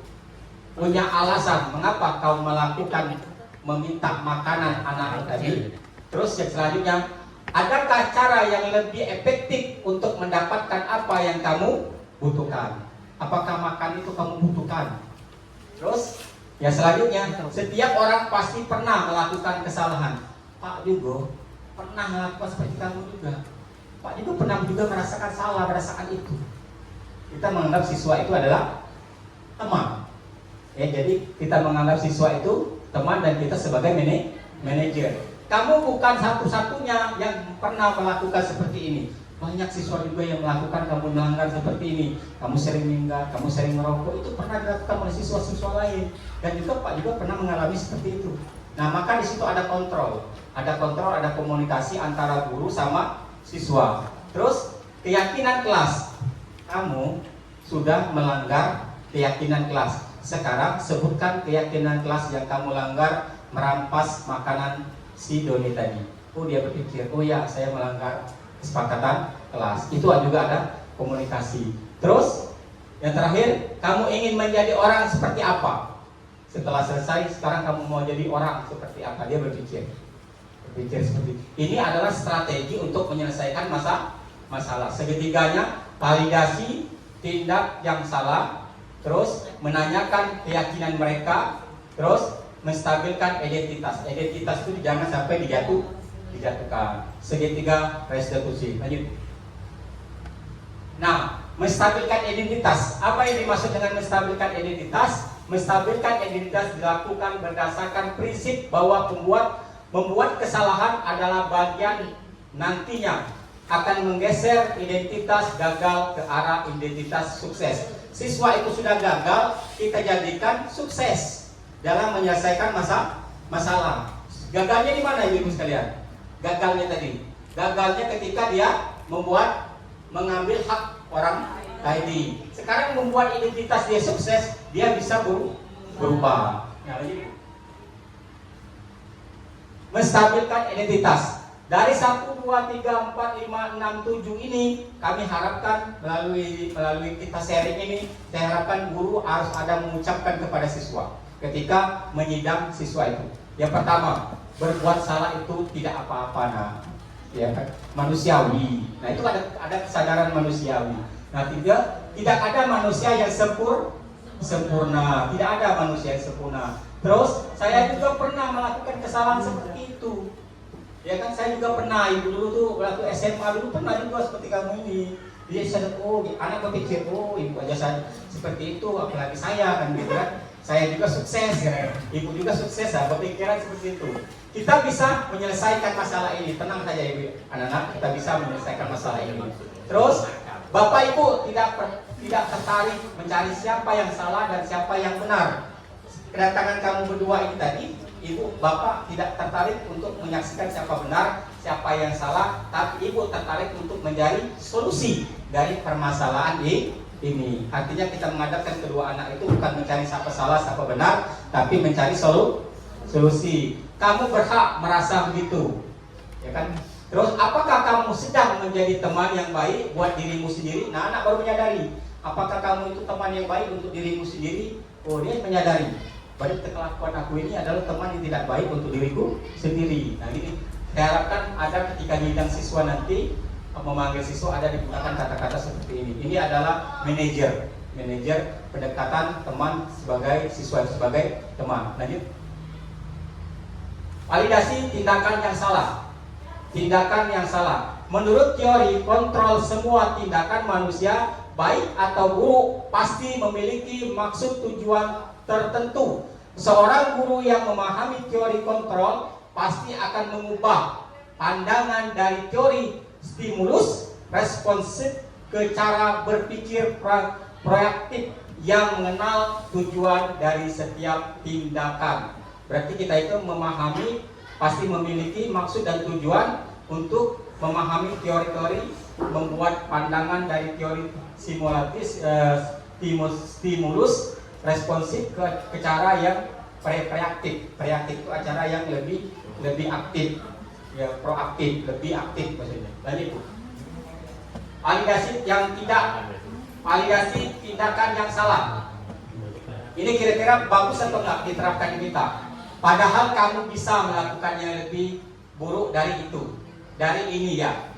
punya alasan mengapa kau melakukan meminta makanan anak tadi. Terus yang selanjutnya, adakah cara yang lebih efektif untuk mendapatkan apa yang kamu butuhkan? Apakah makan itu kamu butuhkan? Terus yang selanjutnya, setiap orang pasti pernah melakukan kesalahan. Pak juga pernah melakukan seperti kamu juga. Pak juga pernah juga merasakan salah, merasakan itu. Kita menganggap siswa itu adalah teman. Ya, jadi kita menganggap siswa itu teman dan kita sebagai manajer. Kamu bukan satu-satunya yang pernah melakukan seperti ini. Banyak siswa juga yang melakukan kamu melanggar seperti ini. Kamu sering minggat, kamu sering merokok, itu pernah dilakukan oleh siswa-siswa lain. Dan juga Pak juga pernah mengalami seperti itu. Nah, maka di situ ada kontrol, ada komunikasi antara guru sama siswa. Terus keyakinan kelas, kamu sudah melanggar keyakinan kelas. Sekarang sebutkan keyakinan kelas yang kamu langgar merampas makanan si Doni tadi. Oh, dia berpikir, oh ya saya melanggar kesepakatan kelas. Itu juga ada komunikasi. Terus yang terakhir, kamu ingin menjadi orang seperti apa? Setelah selesai, sekarang kamu mau jadi orang seperti apa? Dia berpikir seperti ini adalah strategi untuk menyelesaikan masalah. Seketiganya validasi tindak yang salah, terus menanyakan keyakinan mereka, terus menstabilkan identitas. Identitas itu jangan sampai dijatuhkan. Segitiga restitusi. Lanjut. Nah, menstabilkan identitas. Apa yang dimaksud dengan menstabilkan identitas? Menstabilkan identitas dilakukan berdasarkan prinsip bahwa membuat kesalahan adalah bagian nantinya akan menggeser identitas gagal ke arah identitas sukses. Siswa itu sudah gagal, kita jadikan sukses dalam menyelesaikan masalah. Gagalnya di mana Ibu sekalian? Gagalnya tadi. Gagalnya ketika dia mengambil hak orang tadi. Sekarang membuat identitas dia sukses, dia bisa berubah. Nah, menstabilkan identitas. Dari 1, 2, 3, 4, 5, 6, 7 ini kami harapkan melalui kita sharing ini, saya harapkan guru harus ada mengucapkan kepada siswa ketika menyidang siswa itu. Yang pertama, berbuat salah itu tidak apa-apa, nah, ya kan, manusiawi. Nah, itu ada kesadaran manusiawi. Nah, tidak ada manusia yang sempurna, tidak ada manusia yang sempurna. Terus saya juga pernah melakukan kesalahan seperti itu. Ya kan, saya juga pernah, ibu dulu tuh waktu SMA dulu pernah juga seperti kamu ini. Dia sadar, oh anak berpikir, oh ibu aja seperti itu, apalagi saya kan gitu kan. Saya juga sukses ya, ibu juga sukses ya, berpikiran seperti itu. Kita bisa menyelesaikan masalah ini, tenang saja ibu, anak-anak, kita bisa menyelesaikan masalah ini. Terus bapak ibu tidak tertarik mencari siapa yang salah dan siapa yang benar. Kedatangan kamu berdua ini tadi, ibu bapak tidak tertarik untuk menyaksikan siapa benar, siapa yang salah, tapi ibu tertarik untuk mencari solusi dari permasalahan ini. Artinya kita menghadapkan kedua anak itu bukan mencari siapa salah, siapa benar, tapi mencari solusi. Kamu berhak merasa begitu, ya kan? Terus apakah kamu sedang menjadi teman yang baik buat dirimu sendiri? Nah, anak baru menyadari, apakah kamu itu teman yang baik untuk dirimu sendiri? Oh, dia menyadari, berarti kelakuan aku ini adalah teman yang tidak baik untuk diriku sendiri. Nah, ini saya harapkan ada ketika sidang siswa nanti memanggil siswa ada digunakan kata-kata seperti ini. Ini adalah manajer pendekatan teman sebagai siswa sebagai teman. Lanjut. Validasi tindakan yang salah. Menurut teori kontrol, semua tindakan manusia baik atau buruk pasti memiliki maksud tujuan tertentu. Seorang guru yang memahami teori kontrol pasti akan mengubah pandangan dari teori stimulus responsif ke cara berpikir proaktif yang mengenal tujuan dari setiap tindakan. Berarti kita itu memahami, pasti memiliki maksud dan tujuan untuk memahami teori-teori, membuat pandangan dari teori stimulus responsif ke cara yang preaktif. Preaktif itu acara yang lebih aktif, ya, proaktif, lebih aktif maksudnya. Lanjut. Validasi tindakan yang salah. Ini kira-kira bagus atau enggak diterapkan di kita? Padahal kamu bisa melakukan yang lebih buruk dari itu, dari ini ya.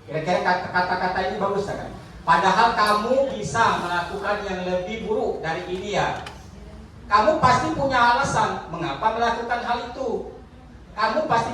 Kira-kira kata-kata ini bagus kan? Padahal kamu bisa melakukan yang lebih buruk dari ini ya. Kamu pasti punya alasan mengapa melakukan hal itu. Kamu pasti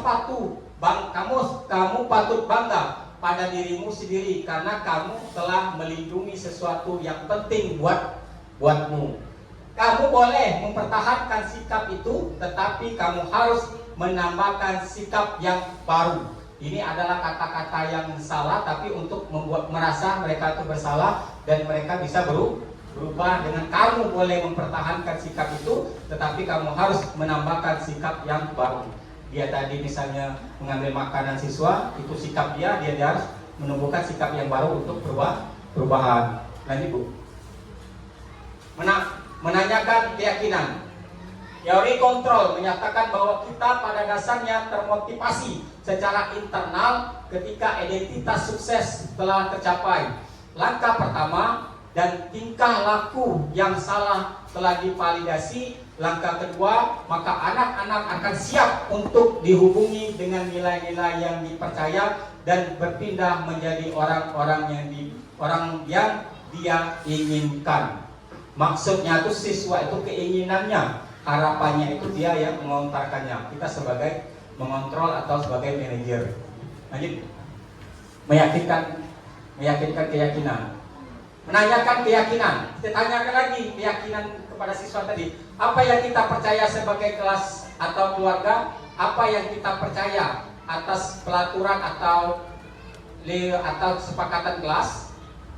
kamu patut bangga pada dirimu sendiri karena kamu telah melindungi sesuatu yang penting buatmu. Kamu boleh mempertahankan sikap itu, tetapi kamu harus menambahkan sikap yang baru. Ini adalah kata-kata yang salah, tapi untuk membuat merasa mereka itu bersalah dan mereka bisa berubah. Dengan kamu boleh mempertahankan sikap itu, tetapi kamu harus menambahkan sikap yang baru. Dia tadi misalnya mengambil makanan siswa, itu sikap dia harus menumbuhkan sikap yang baru untuk perubahan. Lanjut Bu. Menanyakan keyakinan. Teori kontrol menyatakan bahwa kita pada dasarnya termotivasi secara internal ketika identitas sukses telah tercapai. Langkah pertama dan tingkah laku yang salah telah divalidasi. Langkah kedua, maka anak-anak akan siap untuk dihubungi dengan nilai-nilai yang dipercaya dan berpindah menjadi orang yang dia inginkan. Maksudnya itu siswa itu keinginannya, harapannya itu dia yang melontarkannya. Kita sebagai mengontrol atau sebagai manajer. Lanjut. Meyakinkan keyakinan. Menanyakan keyakinan. Kita tanyakan lagi keyakinan kepada siswa tadi. Apa yang kita percaya sebagai kelas atau keluarga? Apa yang kita percaya atas pelaturan atau kesepakatan kelas?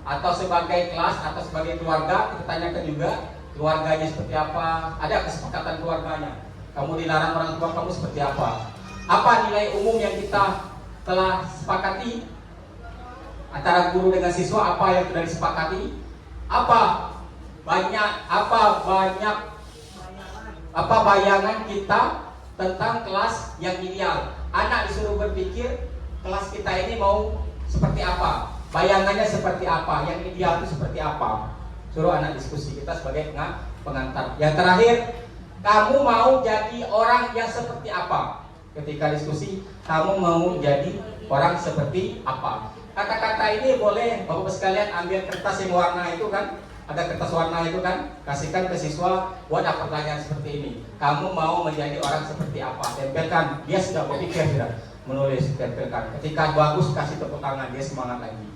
Atau sebagai kelas atau sebagai keluarga? Kita tanyakan juga keluarganya seperti apa, ada kesepakatan keluarganya. Kamu dilarang orang tua kamu seperti apa? Apa nilai umum yang kita telah sepakati antara guru dengan siswa? Apa yang sudah disepakati? Apa bayangan kita tentang kelas yang ideal? Anak disuruh berpikir kelas kita ini mau seperti apa? Bayangannya seperti apa? Yang ideal itu seperti apa? Suruh anak diskusi, kita sebagai pengantar. Yang terakhir, kamu mau jadi orang yang seperti apa? Ketika diskusi, kamu mau jadi orang seperti apa? Kata-kata ini boleh Bapak sekalian ambil kertas yang warna itu kan, ada kertas warna itu kan, kasihkan ke siswa, buat pertanyaan seperti ini. Kamu mau menjadi orang seperti apa? Tempelkan, dia sudah berpikir sudah menulis, tempelkan. Ketika bagus kasih tepuk tangan, dia semangat lagi.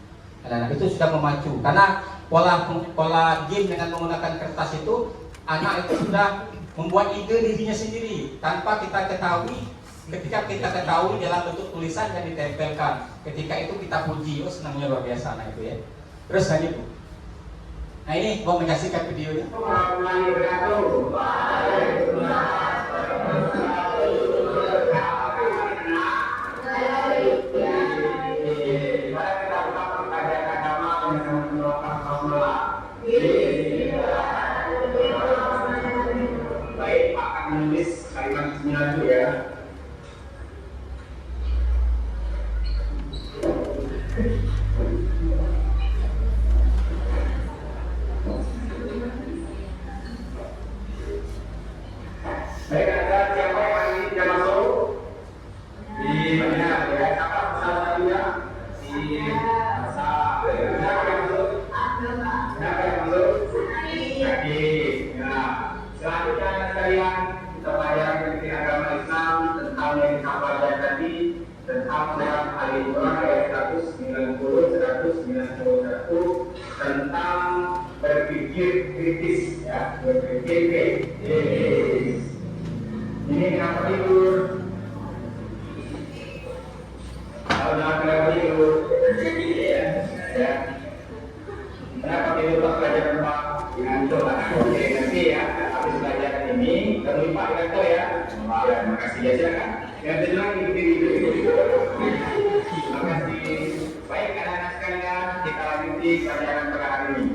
Anak-anak itu sudah memacu, karena pola game dengan menggunakan kertas itu, anak itu sudah membuat ide dirinya sendiri tanpa kita ketahui. Ketika kita ketahui dalam bentuk tulisan yang ditempelkan, ketika itu kita puji, oh senangnya luar biasa anak itu ya. Terus lanjut Bu. Nah ini mau menyaksikan videonya. Baik, akan menulis kalimat-kalimatnya dulu ya. Baik, ada siapa yang ingin tidak masuk? Di mana ya? Siapa salah satunya? Di masa. Siapa yang masuk? Siapa yang masuk? Oke. Nah, selanjutnya sekalian kita pelajari tentang agama Islam, tentang yang disampaikan tadi, tentang surat Al-Imran ayat 190, 191, tentang berpikir kritis, ya, berpikir kritis. Ini kenapa tidur? Kalau kenapa tidur? Ya. Kenapa tidur pas pelajaran Pak? Ngantuk lah. Oke, nanti ya, habis pelajaran ini, jangan lupa ngantuk ya. Ya, makasih ya, silakan. Yang tenang ikuti. Terima kasih. Baik, anak-anak sekalian, kita lanjuti pelajaran pada hari ini.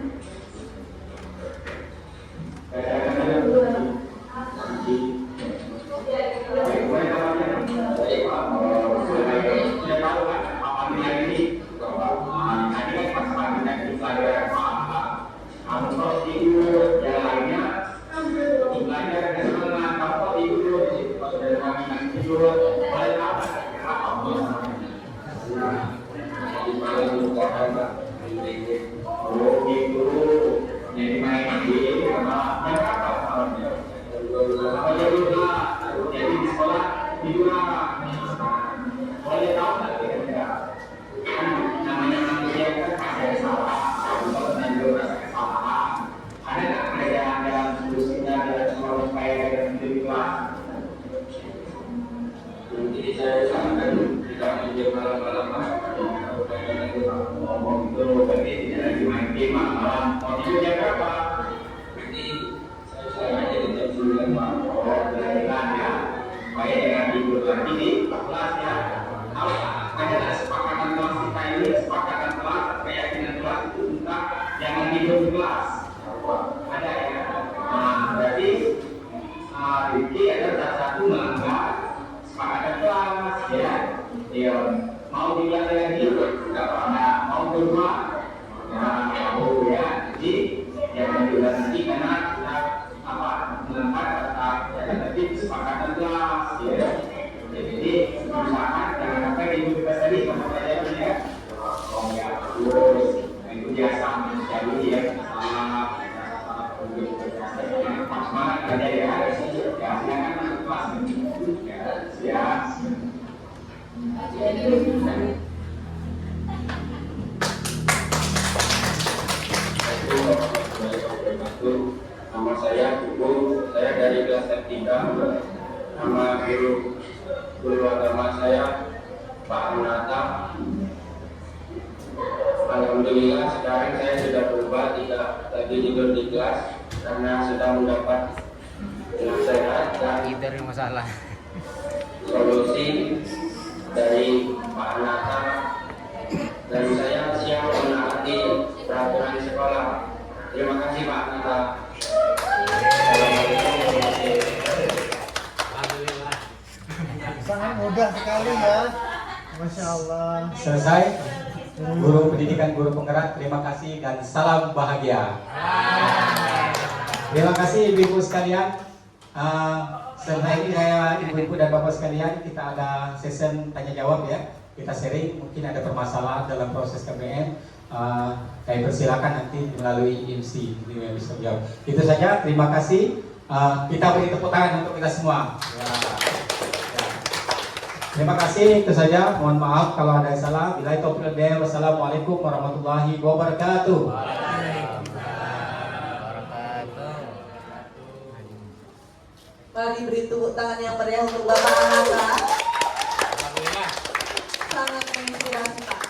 Jadi di sekolah tidur boleh tahu nggak kira-kira namanya manusia kan ada salah, kalau tidur rasa kesalahan, ada nggak dalam solusinya dalam sekolah supaya dalam diri kelas? Jadi saya sarankan tidak tidur malam-malam ngomong itu berarti tidak lagi main game malam. Mau tidur jam berapa? Jadi saya jadi jam 9 malam. Supaya jangan tidur lagi di kelas ya. Ada kesepakatan kelas kita ini, kesepakatan kelas, keyakinan kelas itu tentang jangan tidur di kelas. Ada ya. Nah, berarti Riki adalah salah satu melanggar kesepakatan kelas ya. Ya, mau dilihat lagi, nggak pernah mau berubah. Ya, mau ya. Jadi jangan tidur nanti karena melanggar tadi kesepakatan kelas ya. Jadi usahakan jangan sampai ibu kita tadi sama saya ya. Ya terus itu biasa mencari ya salah semangat kerja ya. Ya silakan masuk kelas ya. Nama saya Ibu, saya dari kelas F3. Nama guru agama saya Pak Anata. Alhamdulillah sekarang saya sudah berubah, tidak lagi tidur di kelas karena sudah mendapat nasihat dan masalah solusi dari Pak Anata, dan saya siap menaati peraturan sekolah. Terima kasih Pak Anata. Sangat mudah sekali ya, Masya Allah. Selesai. Guru pendidikan, guru penggerak, terima kasih dan salam bahagia. Terima kasih ibu-ibu sekalian. Setelah ini saya ibu-ibu dan bapak sekalian, kita ada session tanya jawab ya. Kita sharing, mungkin ada permasalahan dalam proses KBM Saya persilakan nanti melalui MC yang bisa jawab. Itu saja, terima kasih. Kita beri tepuk tangan untuk kita semua. Ya. Terima kasih, itu saja. Mohon maaf kalau ada yang salah. Billahi taufiq wal hidayah. Wassalamualaikum warahmatullahi wabarakatuh. Mari beri tepuk tangan yang meriah untuk Bapak Anata. Sangat menginspirasi Pak.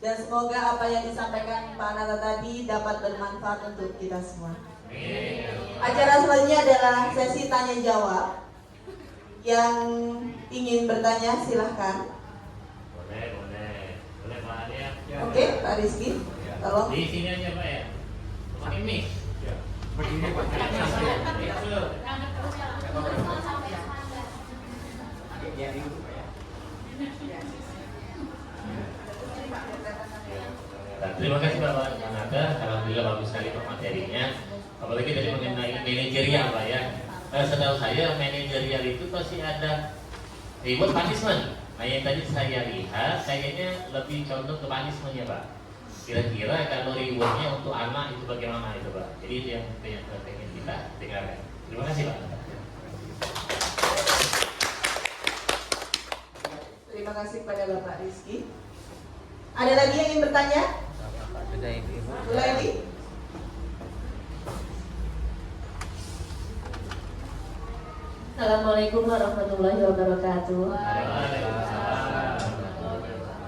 Dan semoga apa yang disampaikan Pak Anata tadi dapat bermanfaat untuk kita semua. Acara selanjutnya adalah sesi tanya jawab. Yang ingin bertanya silahkan. Boleh Pak Adia. Oke, Pak Rizky, tolong. Di sini aja Pak ya. Pakai mic. Begini Pak. Terima kasih Bapak Anata, alhamdulillah bagus sekali Pak materinya. Apalagi dari mengenai manajerial Pak ya. Setahu saya manajerial itu pasti ada reward punishment. Nah yang tadi saya lihat kayaknya lebih condong ke punishment ya Pak. Kira-kira kalau rewardnya untuk anak itu bagaimana itu Pak? Jadi itu yang pengen kita dengarkan. Terima kasih Pak. Terima kasih kepada Bapak Rizky. Ada lagi yang ingin bertanya? Mulai lagi. Assalamualaikum warahmatullahi wabarakatuh.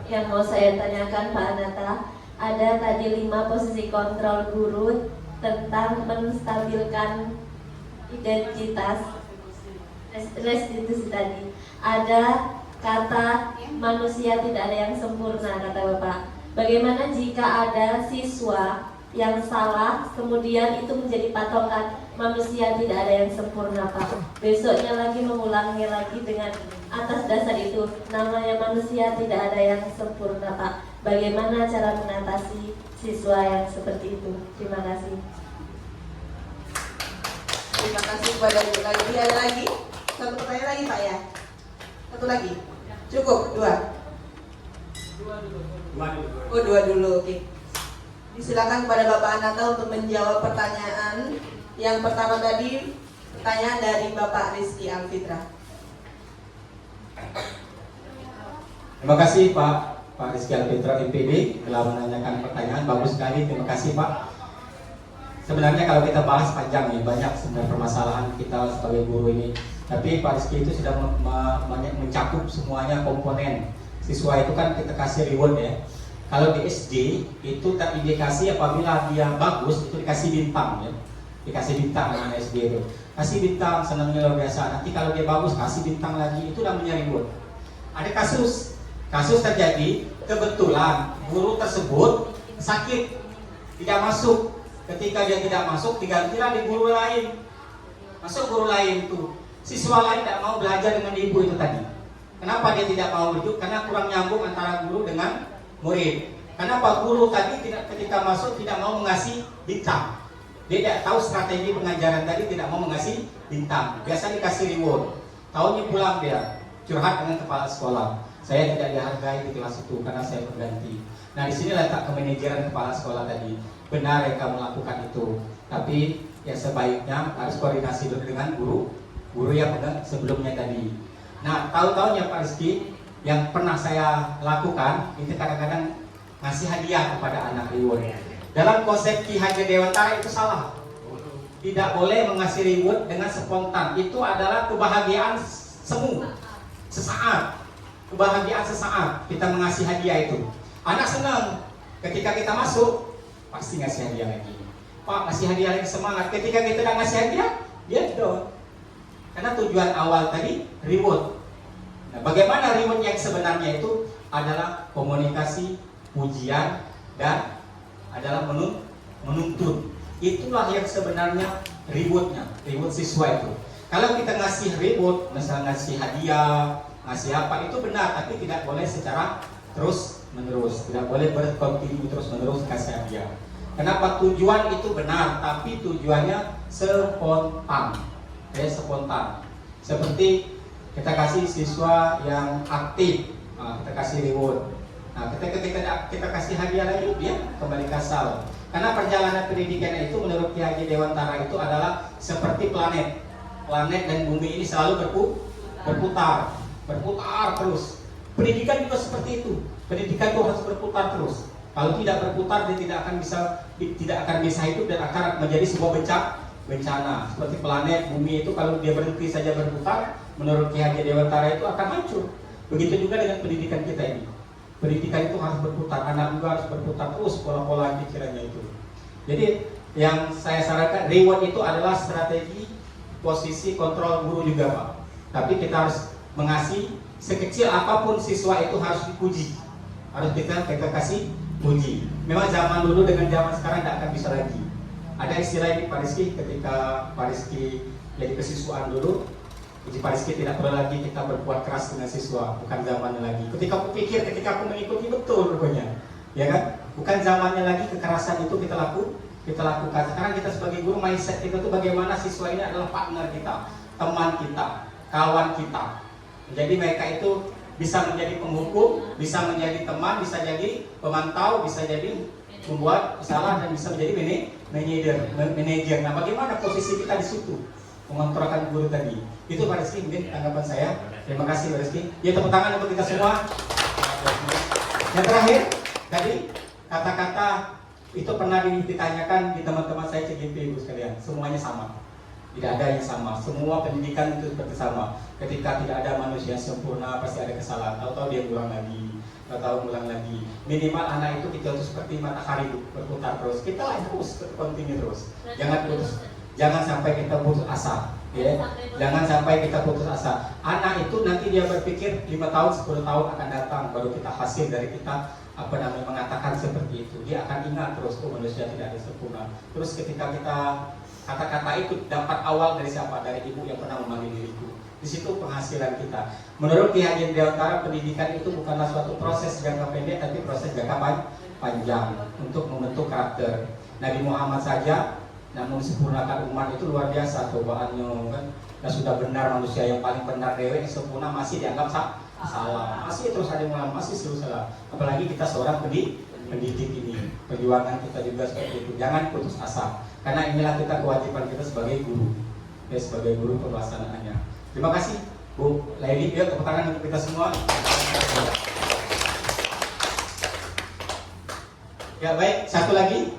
Yang mau saya tanyakan Pak Anata, ada tadi 5 posisi kontrol guru tentang menstabilkan identitas restitusi tadi. Ada kata manusia tidak ada yang sempurna kata Bapak. Bagaimana jika ada siswa yang salah kemudian itu menjadi patokan manusia tidak ada yang sempurna Pak. Besoknya lagi mengulangi lagi dengan atas dasar itu namanya manusia tidak ada yang sempurna Pak. Bagaimana cara mengatasi siswa yang seperti itu? Terima kasih. Terima kasih kepada Ibu lagi. Ada lagi? Satu pertanyaan lagi Pak ya? Satu lagi? Cukup? 2? Oh 2 dulu, oke. Disilakan kepada Bapak Anata untuk menjawab pertanyaan. Yang pertama tadi pertanyaan dari Bapak Rizky Alfitra. Terima kasih Pak Rizky Alfitra MPD telah menanyakan pertanyaan, bagus sekali, terima kasih Pak. Sebenarnya kalau kita bahas panjang nih, banyak sebenarnya permasalahan kita sebagai guru ini. Tapi Pak Rizky itu sudah mencakup semuanya komponen. Siswa itu kan kita kasih reward ya. Kalau di SD itu terindikasi apabila dia bagus itu dikasih bintang ya. Dikasih bintang dengan SD itu. Kasih bintang, senangnya luar biasa. Nanti kalau dia bagus kasih bintang lagi, itu namanya reward. Ada kasus terjadi kebetulan guru tersebut sakit, tidak masuk. Ketika dia tidak masuk digantilah di guru lain. Masuk guru lain tuh. Siswa lain tidak mau belajar dengan ibu itu tadi. Kenapa dia tidak mau itu? Karena kurang nyambung antara guru dengan murid. Kenapa guru tadi ketika masuk tidak mau mengasih bintang? Dia tidak tahu strategi pengajaran tadi, tidak mau mengasih bintang. Biasa dikasih reward. Tahunnya pulang dia curhat dengan kepala sekolah. Saya tidak dihargai di kelas itu karena saya berganti. Nah di sini letak kemanajeran kepala sekolah tadi. Benar yang kamu lakukan itu. Tapi ya sebaiknya harus koordinasi dulu dengan guru yang sebelumnya tadi. Nah tahun-tahunnya Pak Rizky yang pernah saya lakukan itu kadang-kadang ngasih hadiah kepada anak reward. Dalam konsep Ki Hajar Dewantara itu salah. Tidak boleh mengasih reward dengan spontan. Itu adalah kebahagiaan semu, sesaat. Kebahagiaan sesaat kita mengasih hadiah itu. Anak senang ketika kita masuk pasti ngasih hadiah lagi. Pak ngasih hadiah lagi, semangat. Ketika kita tidak ngasih hadiah, dia down. Karena tujuan awal tadi reward. Nah, bagaimana reward yang sebenarnya itu adalah komunikasi, pujian, dan adalah menuntut. Itulah yang sebenarnya rewardnya, reward siswa itu. Kalau kita ngasih reward, misalnya ngasih hadiah, ngasih apa, itu benar, tapi tidak boleh secara terus menerus, tidak boleh berkontinu terus menerus kasih hadiah. Kenapa? Tujuan itu benar, tapi tujuannya spontan. Spontan. Seperti kita kasih siswa yang aktif, kita kasih reward. Nah, ketika kita kasih hadiah lagi, dia kembali kasal. Karena perjalanan pendidikan itu menurut Ki Haji Dewantara itu adalah seperti planet. Planet dan bumi ini selalu berputar terus. Pendidikan juga seperti itu. Pendidikan itu harus berputar terus. Kalau tidak berputar, dia tidak akan bisa hidup dan akan menjadi sebuah bencana. Seperti planet bumi itu kalau dia berhenti saja berputar, menurut Ki Haji Dewantara itu akan hancur. Begitu juga dengan pendidikan kita ini. Pendidikan itu harus berputar, anak juga harus berputar terus pola-pola pikirannya itu. Jadi yang saya sarankan, reward itu adalah strategi posisi kontrol guru juga Pak. Tapi kita harus mengasih sekecil apapun siswa itu harus dipuji. Harus kita kasih puji. Memang zaman dulu dengan zaman sekarang tidak akan bisa lagi. Ada istilah ini Pak Rizky, ketika Pak Rizky jadi kesiswaan dulu, Pak Rizky tidak perlu lagi kita berbuat keras dengan siswa, bukan zamannya lagi. Ketika aku mengikuti betul rupanya, ya kan? Bukan zamannya lagi kekerasan itu kita lakukan. Sekarang kita sebagai guru, mindset kita tuh bagaimana siswa ini adalah partner kita, teman kita, kawan kita. Jadi mereka itu bisa menjadi penghukum, bisa menjadi teman, bisa jadi pemantau, bisa jadi membuat salah dan bisa menjadi manajer. Nah, bagaimana posisi kita di situ? Mengontrolkan guru tadi. Itu Pak Rizky mungkin tanggapan saya. Terima kasih Pak Rizky. Ya, tepuk tangan untuk kita semua. Yang terakhir, tadi kata-kata itu pernah ditanyakan di teman-teman saya CGP Ibu sekalian. Semuanya sama. Tidak ada yang sama. Semua pendidikan itu seperti sama. Ketika tidak ada manusia yang sempurna, pasti ada kesalahan. Tahu-tahu dia ulang lagi. Ulang lagi. Minimal anak itu kita itu seperti matahari berputar terus. Kita terus, continue terus. Jangan sampai kita putus asa, ya. Jangan sampai kita putus asa. Anak itu nanti dia berpikir 5 tahun, 10 tahun akan datang, baru kita hasil dari kita mengatakan seperti itu. Dia akan ingat terus, manusia tidak ada sempurna. Terus ketika kita kata-kata itu dapat awal dari siapa? Dari ibu yang pernah memanggil diriku. Di situ penghasilan kita. Menurut Ki Haji Dewantara, pendidikan itu bukanlah suatu proses jangka pendek, tapi proses jangka panjang untuk membentuk karakter. Nabi Muhammad saja namun sempurnakan umat itu luar biasa cobaannya kan. Dan sudah benar manusia yang paling benar dewe yang sempurna masih dianggap salah. Masih terus ada yang ulang, masih selalu salah. Apalagi kita seorang pendidik ini. Perjuangan kita juga seperti itu. Jangan putus asa. Karena inilah kita kewajiban kita sebagai guru. Ya, sebagai guru pelaksanaannya. Terima kasih Bu Laili, ya, tepuk tangan untuk kita semua. Ya baik, satu lagi.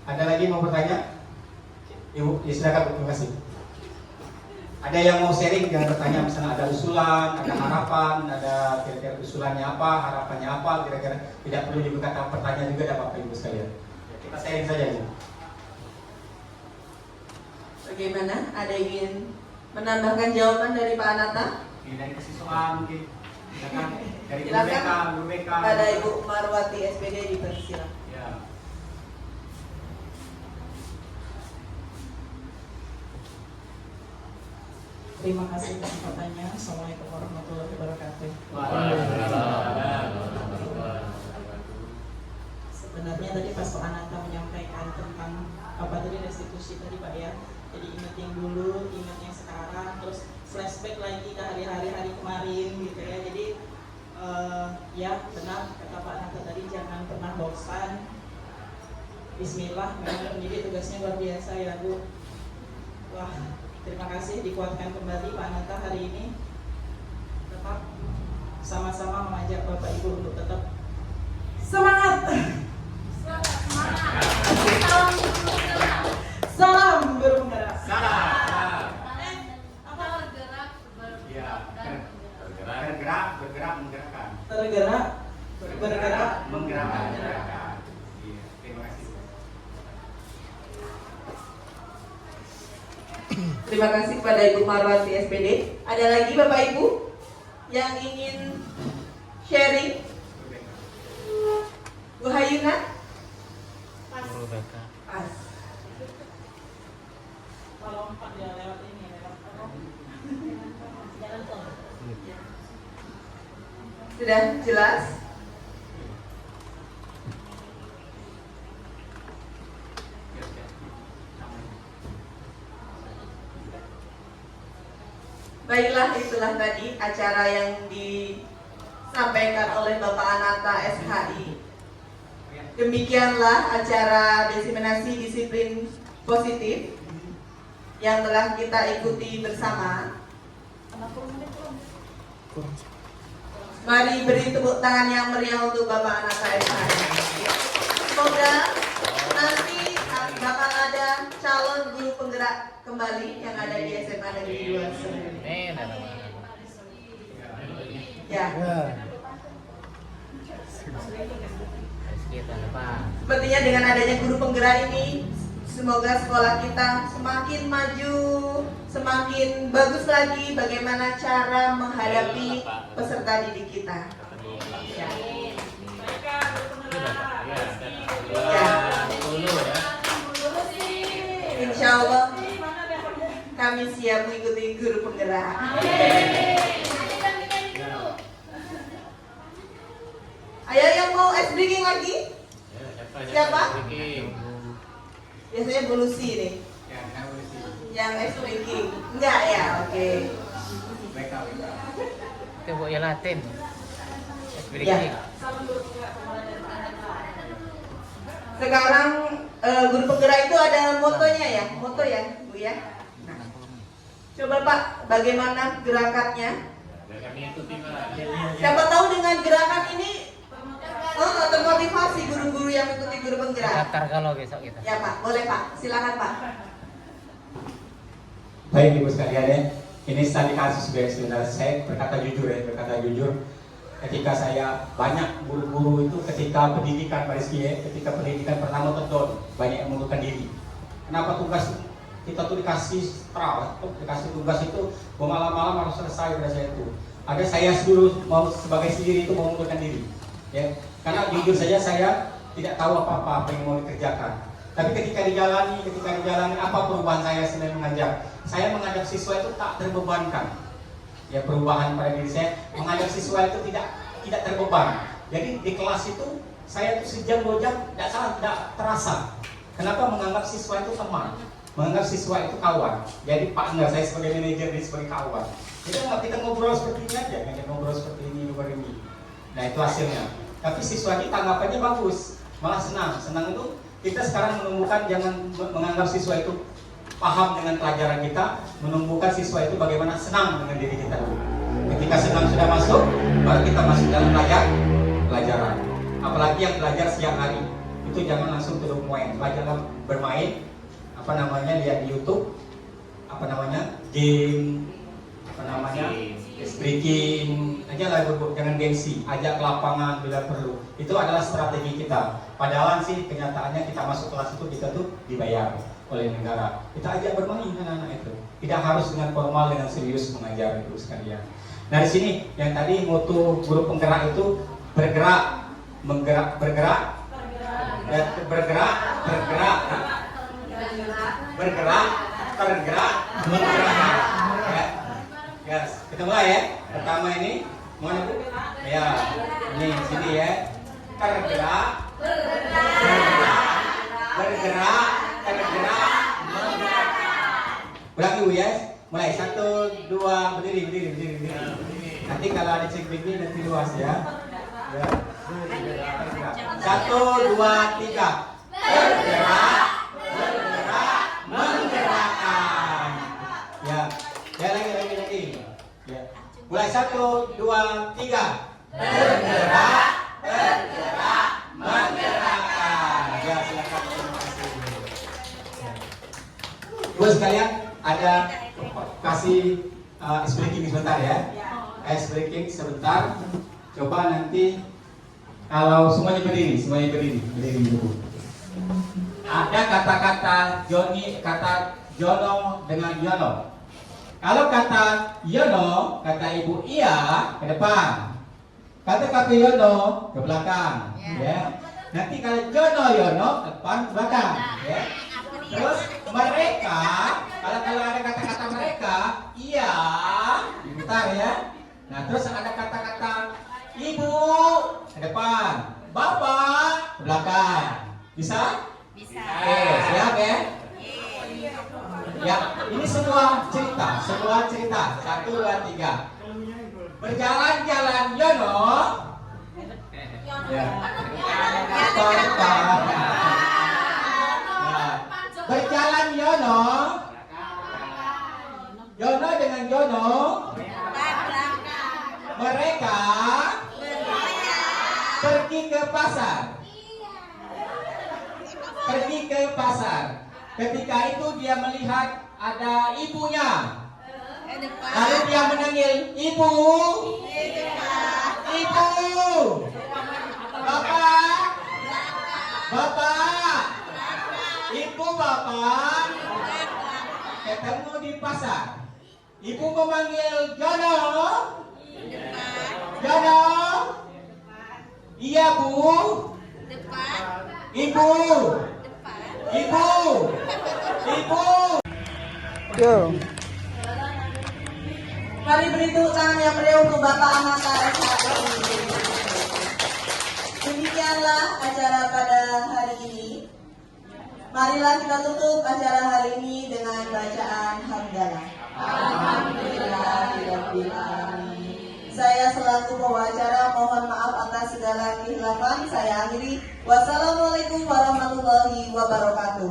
Ada lagi mau bertanya? Ibu, ya silakan, terima kasih. Ada yang mau sharing, jangan bertanya, misalnya ada usulan, ada harapan, ada kira-kira usulannya apa, harapannya apa, kira-kira tidak perlu dibuka pertanyaan juga, ada Bapak Ibu sekalian. Ya, kita sharing saja Bu. Bagaimana? Ada ingin menambahkan jawaban dari Pak Anata? Dari kesiswaan mungkin. Silakan. Dari Silakan. Guru BK. Pada Ibu Marwati SPD dipersilakan. Ya. Terima kasih kesempatannya. Assalamualaikum warahmatullahi wabarakatuh. Sebenarnya tadi Pak Ananta menyampaikan tentang apa tadi restitusi tadi Pak ya. Jadi ingat yang dulu, ingat yang sekarang, terus flashback lagi ke hari-hari kemarin gitu ya. Jadi ya benar kata Pak Ananta tadi, jangan pernah bosan. Bismillah, memang pendidik tugasnya luar biasa ya Bu. Wah, terima kasih dikuatkan kembali Pak Ananta hari ini. Tetap sama-sama mengajak Bapak Ibu untuk tetap semangat. Salam guru penggerak. Salam. Bergerak, menggerakkan. Bergerak, menggerakkan. Iya, terima kasih. Terima kasih kepada Ibu Marwati SPD. Ada lagi Bapak Ibu yang ingin sharing? Bu Hayuna? Pas. Kalau Pak dia lewat ini, lewat apa? Jalan tol. Sudah jelas? Baiklah, itulah tadi acara yang disampaikan oleh Bapak Ananta SHI. Demikianlah acara diseminasi disiplin positif yang telah kita ikuti bersama. Mari beri tepuk tangan yang meriah untuk Bapak Ananta SHI. Semoga nanti bakal ada calon guru penggerak kembali yang ada di SMA Negeri 2 Semilin. Ya. Sepertinya dengan adanya guru penggerak ini, semoga sekolah kita semakin maju, semakin bagus lagi bagaimana cara menghadapi peserta didik kita. Ya. Ya. Insya Allah kami siap mengikuti guru penggerak. Ayo yang mau ice breaking lagi? Siapa? Biasanya Bu Lucy nih. Yang ice breaking. Enggak ya? Oke. Itu Bu ya Latin. Ya. Sekarang guru penggerak itu ada motonya ya? Moto ya Bu ya? Nah. Coba Pak, bagaimana gerakannya? Siapa tahu dengan gerakan ini termotivasi guru-guru yang mengikuti guru penggerak. Daftar kalau besok kita. Ya Pak, boleh Pak, silakan Pak. Baik Ibu sekalian ya, ini tadi kasus sebenarnya saya berkata jujur. Ketika saya banyak guru-guru itu ketika pendidikan ketika pendidikan pertama terdown, banyak yang mengundurkan diri. Kenapa tugas kita tuh dikasih tugas itu malam-malam harus selesai pada saya itu. Ada saya dulu mau sebagai sendiri itu mau mengundurkan diri. Ya, karena jujur saja saya tidak tahu apa yang mau dikerjakan. Tapi ketika dijalani apa perubahan saya selain mengajar? Saya mengajar siswa itu tak terbebankan. Ya, perubahan pada diri saya mengajar siswa itu tidak terbeban. Jadi di kelas itu saya itu sejam 2 jam tidak terasa. Kenapa? Menganggap siswa itu teman, menganggap siswa itu kawan. Jadi partner saya sebagai manajer, dia sebagai kawan. Jadi kita ngobrol seperti ini aja, ngobrol seperti ini. Nah itu hasilnya. Tapi siswa kita tanggapannya bagus, malah senang itu kita sekarang menumbuhkan jangan menganggap siswa itu paham dengan pelajaran kita, menumbuhkan siswa itu bagaimana senang dengan diri kita dulu. Ketika senang sudah masuk, baru kita masuk dalam pelajaran. Apalagi yang belajar siang hari, itu jangan langsung turun main, belajar bermain, lihat di YouTube, game, breaking aja lah, jangan gengsi, ajak ke lapangan bila perlu. Itu adalah strategi kita. Padahal sih kenyataannya kita masuk kelas itu kita tuh dibayar oleh negara. Kita ajak bermain anak-anak itu. Tidak harus dengan formal, dengan serius mengajar itu sekalian. Nah di sini yang tadi moto guru penggerak itu bergerak, bergerak, menggerak. Yes, kita mulai ya. Pertama ini, mana Bu? Ya, ini sini ya. Bergerak, menggerakkan. Ulangi Bu ya. Mulai 1, 2, berdiri. Nanti kalau ada cek begini nanti luas ya. 1, 2, 3. Bergerak, menggerakkan. Ya. Ya lagi. Ya. Mulai 1, 2, 3. Bergerak, menggerakkan. Ya silakan. Terima kasih. Bu sekalian ada kasih ice breaking sebentar ya. Ice breaking sebentar. Coba nanti kalau semuanya berdiri dulu. Ada kata-kata Jono dengan Yono. Kalau kata Yono, kata Ibu Iya ke depan. Kata Yono ke belakang, ya. Nanti kalau Jono Yono ke depan ke belakang, ya. Terus mereka, kalau ada kata-kata mereka, iya, bentar ya. Nah, terus ada kata-kata Ibu ke depan, Bapak ke belakang. Bisa? Bisa. Siap ya? Ya, ini semua cerita. 1, 2, 3. Berjalan-jalan Yono jono, mereka pergi ke pasar. Pergi ke pasar. Ketika itu dia melihat ada ibunya. Lalu dia menanggil, ibu, ibu, bapak, bapak, ibu, bapak. Ketemu di pasar. Ibu memanggil Jono, Jono, iya bu, ibu, ibu, ibu. Mari beri tepuk tangan yang meriah untuk Bapak Anata SHI. Demikianlah acara pada hari ini. Marilah kita tutup acara hari ini dengan bacaan hamdalah. Alhamdulillahirabbil alamin. Saya selaku pembawa acara mohon maaf atas segala kehilafan. Saya akhiri. Wassalamualaikum warahmatullahi wabarakatuh.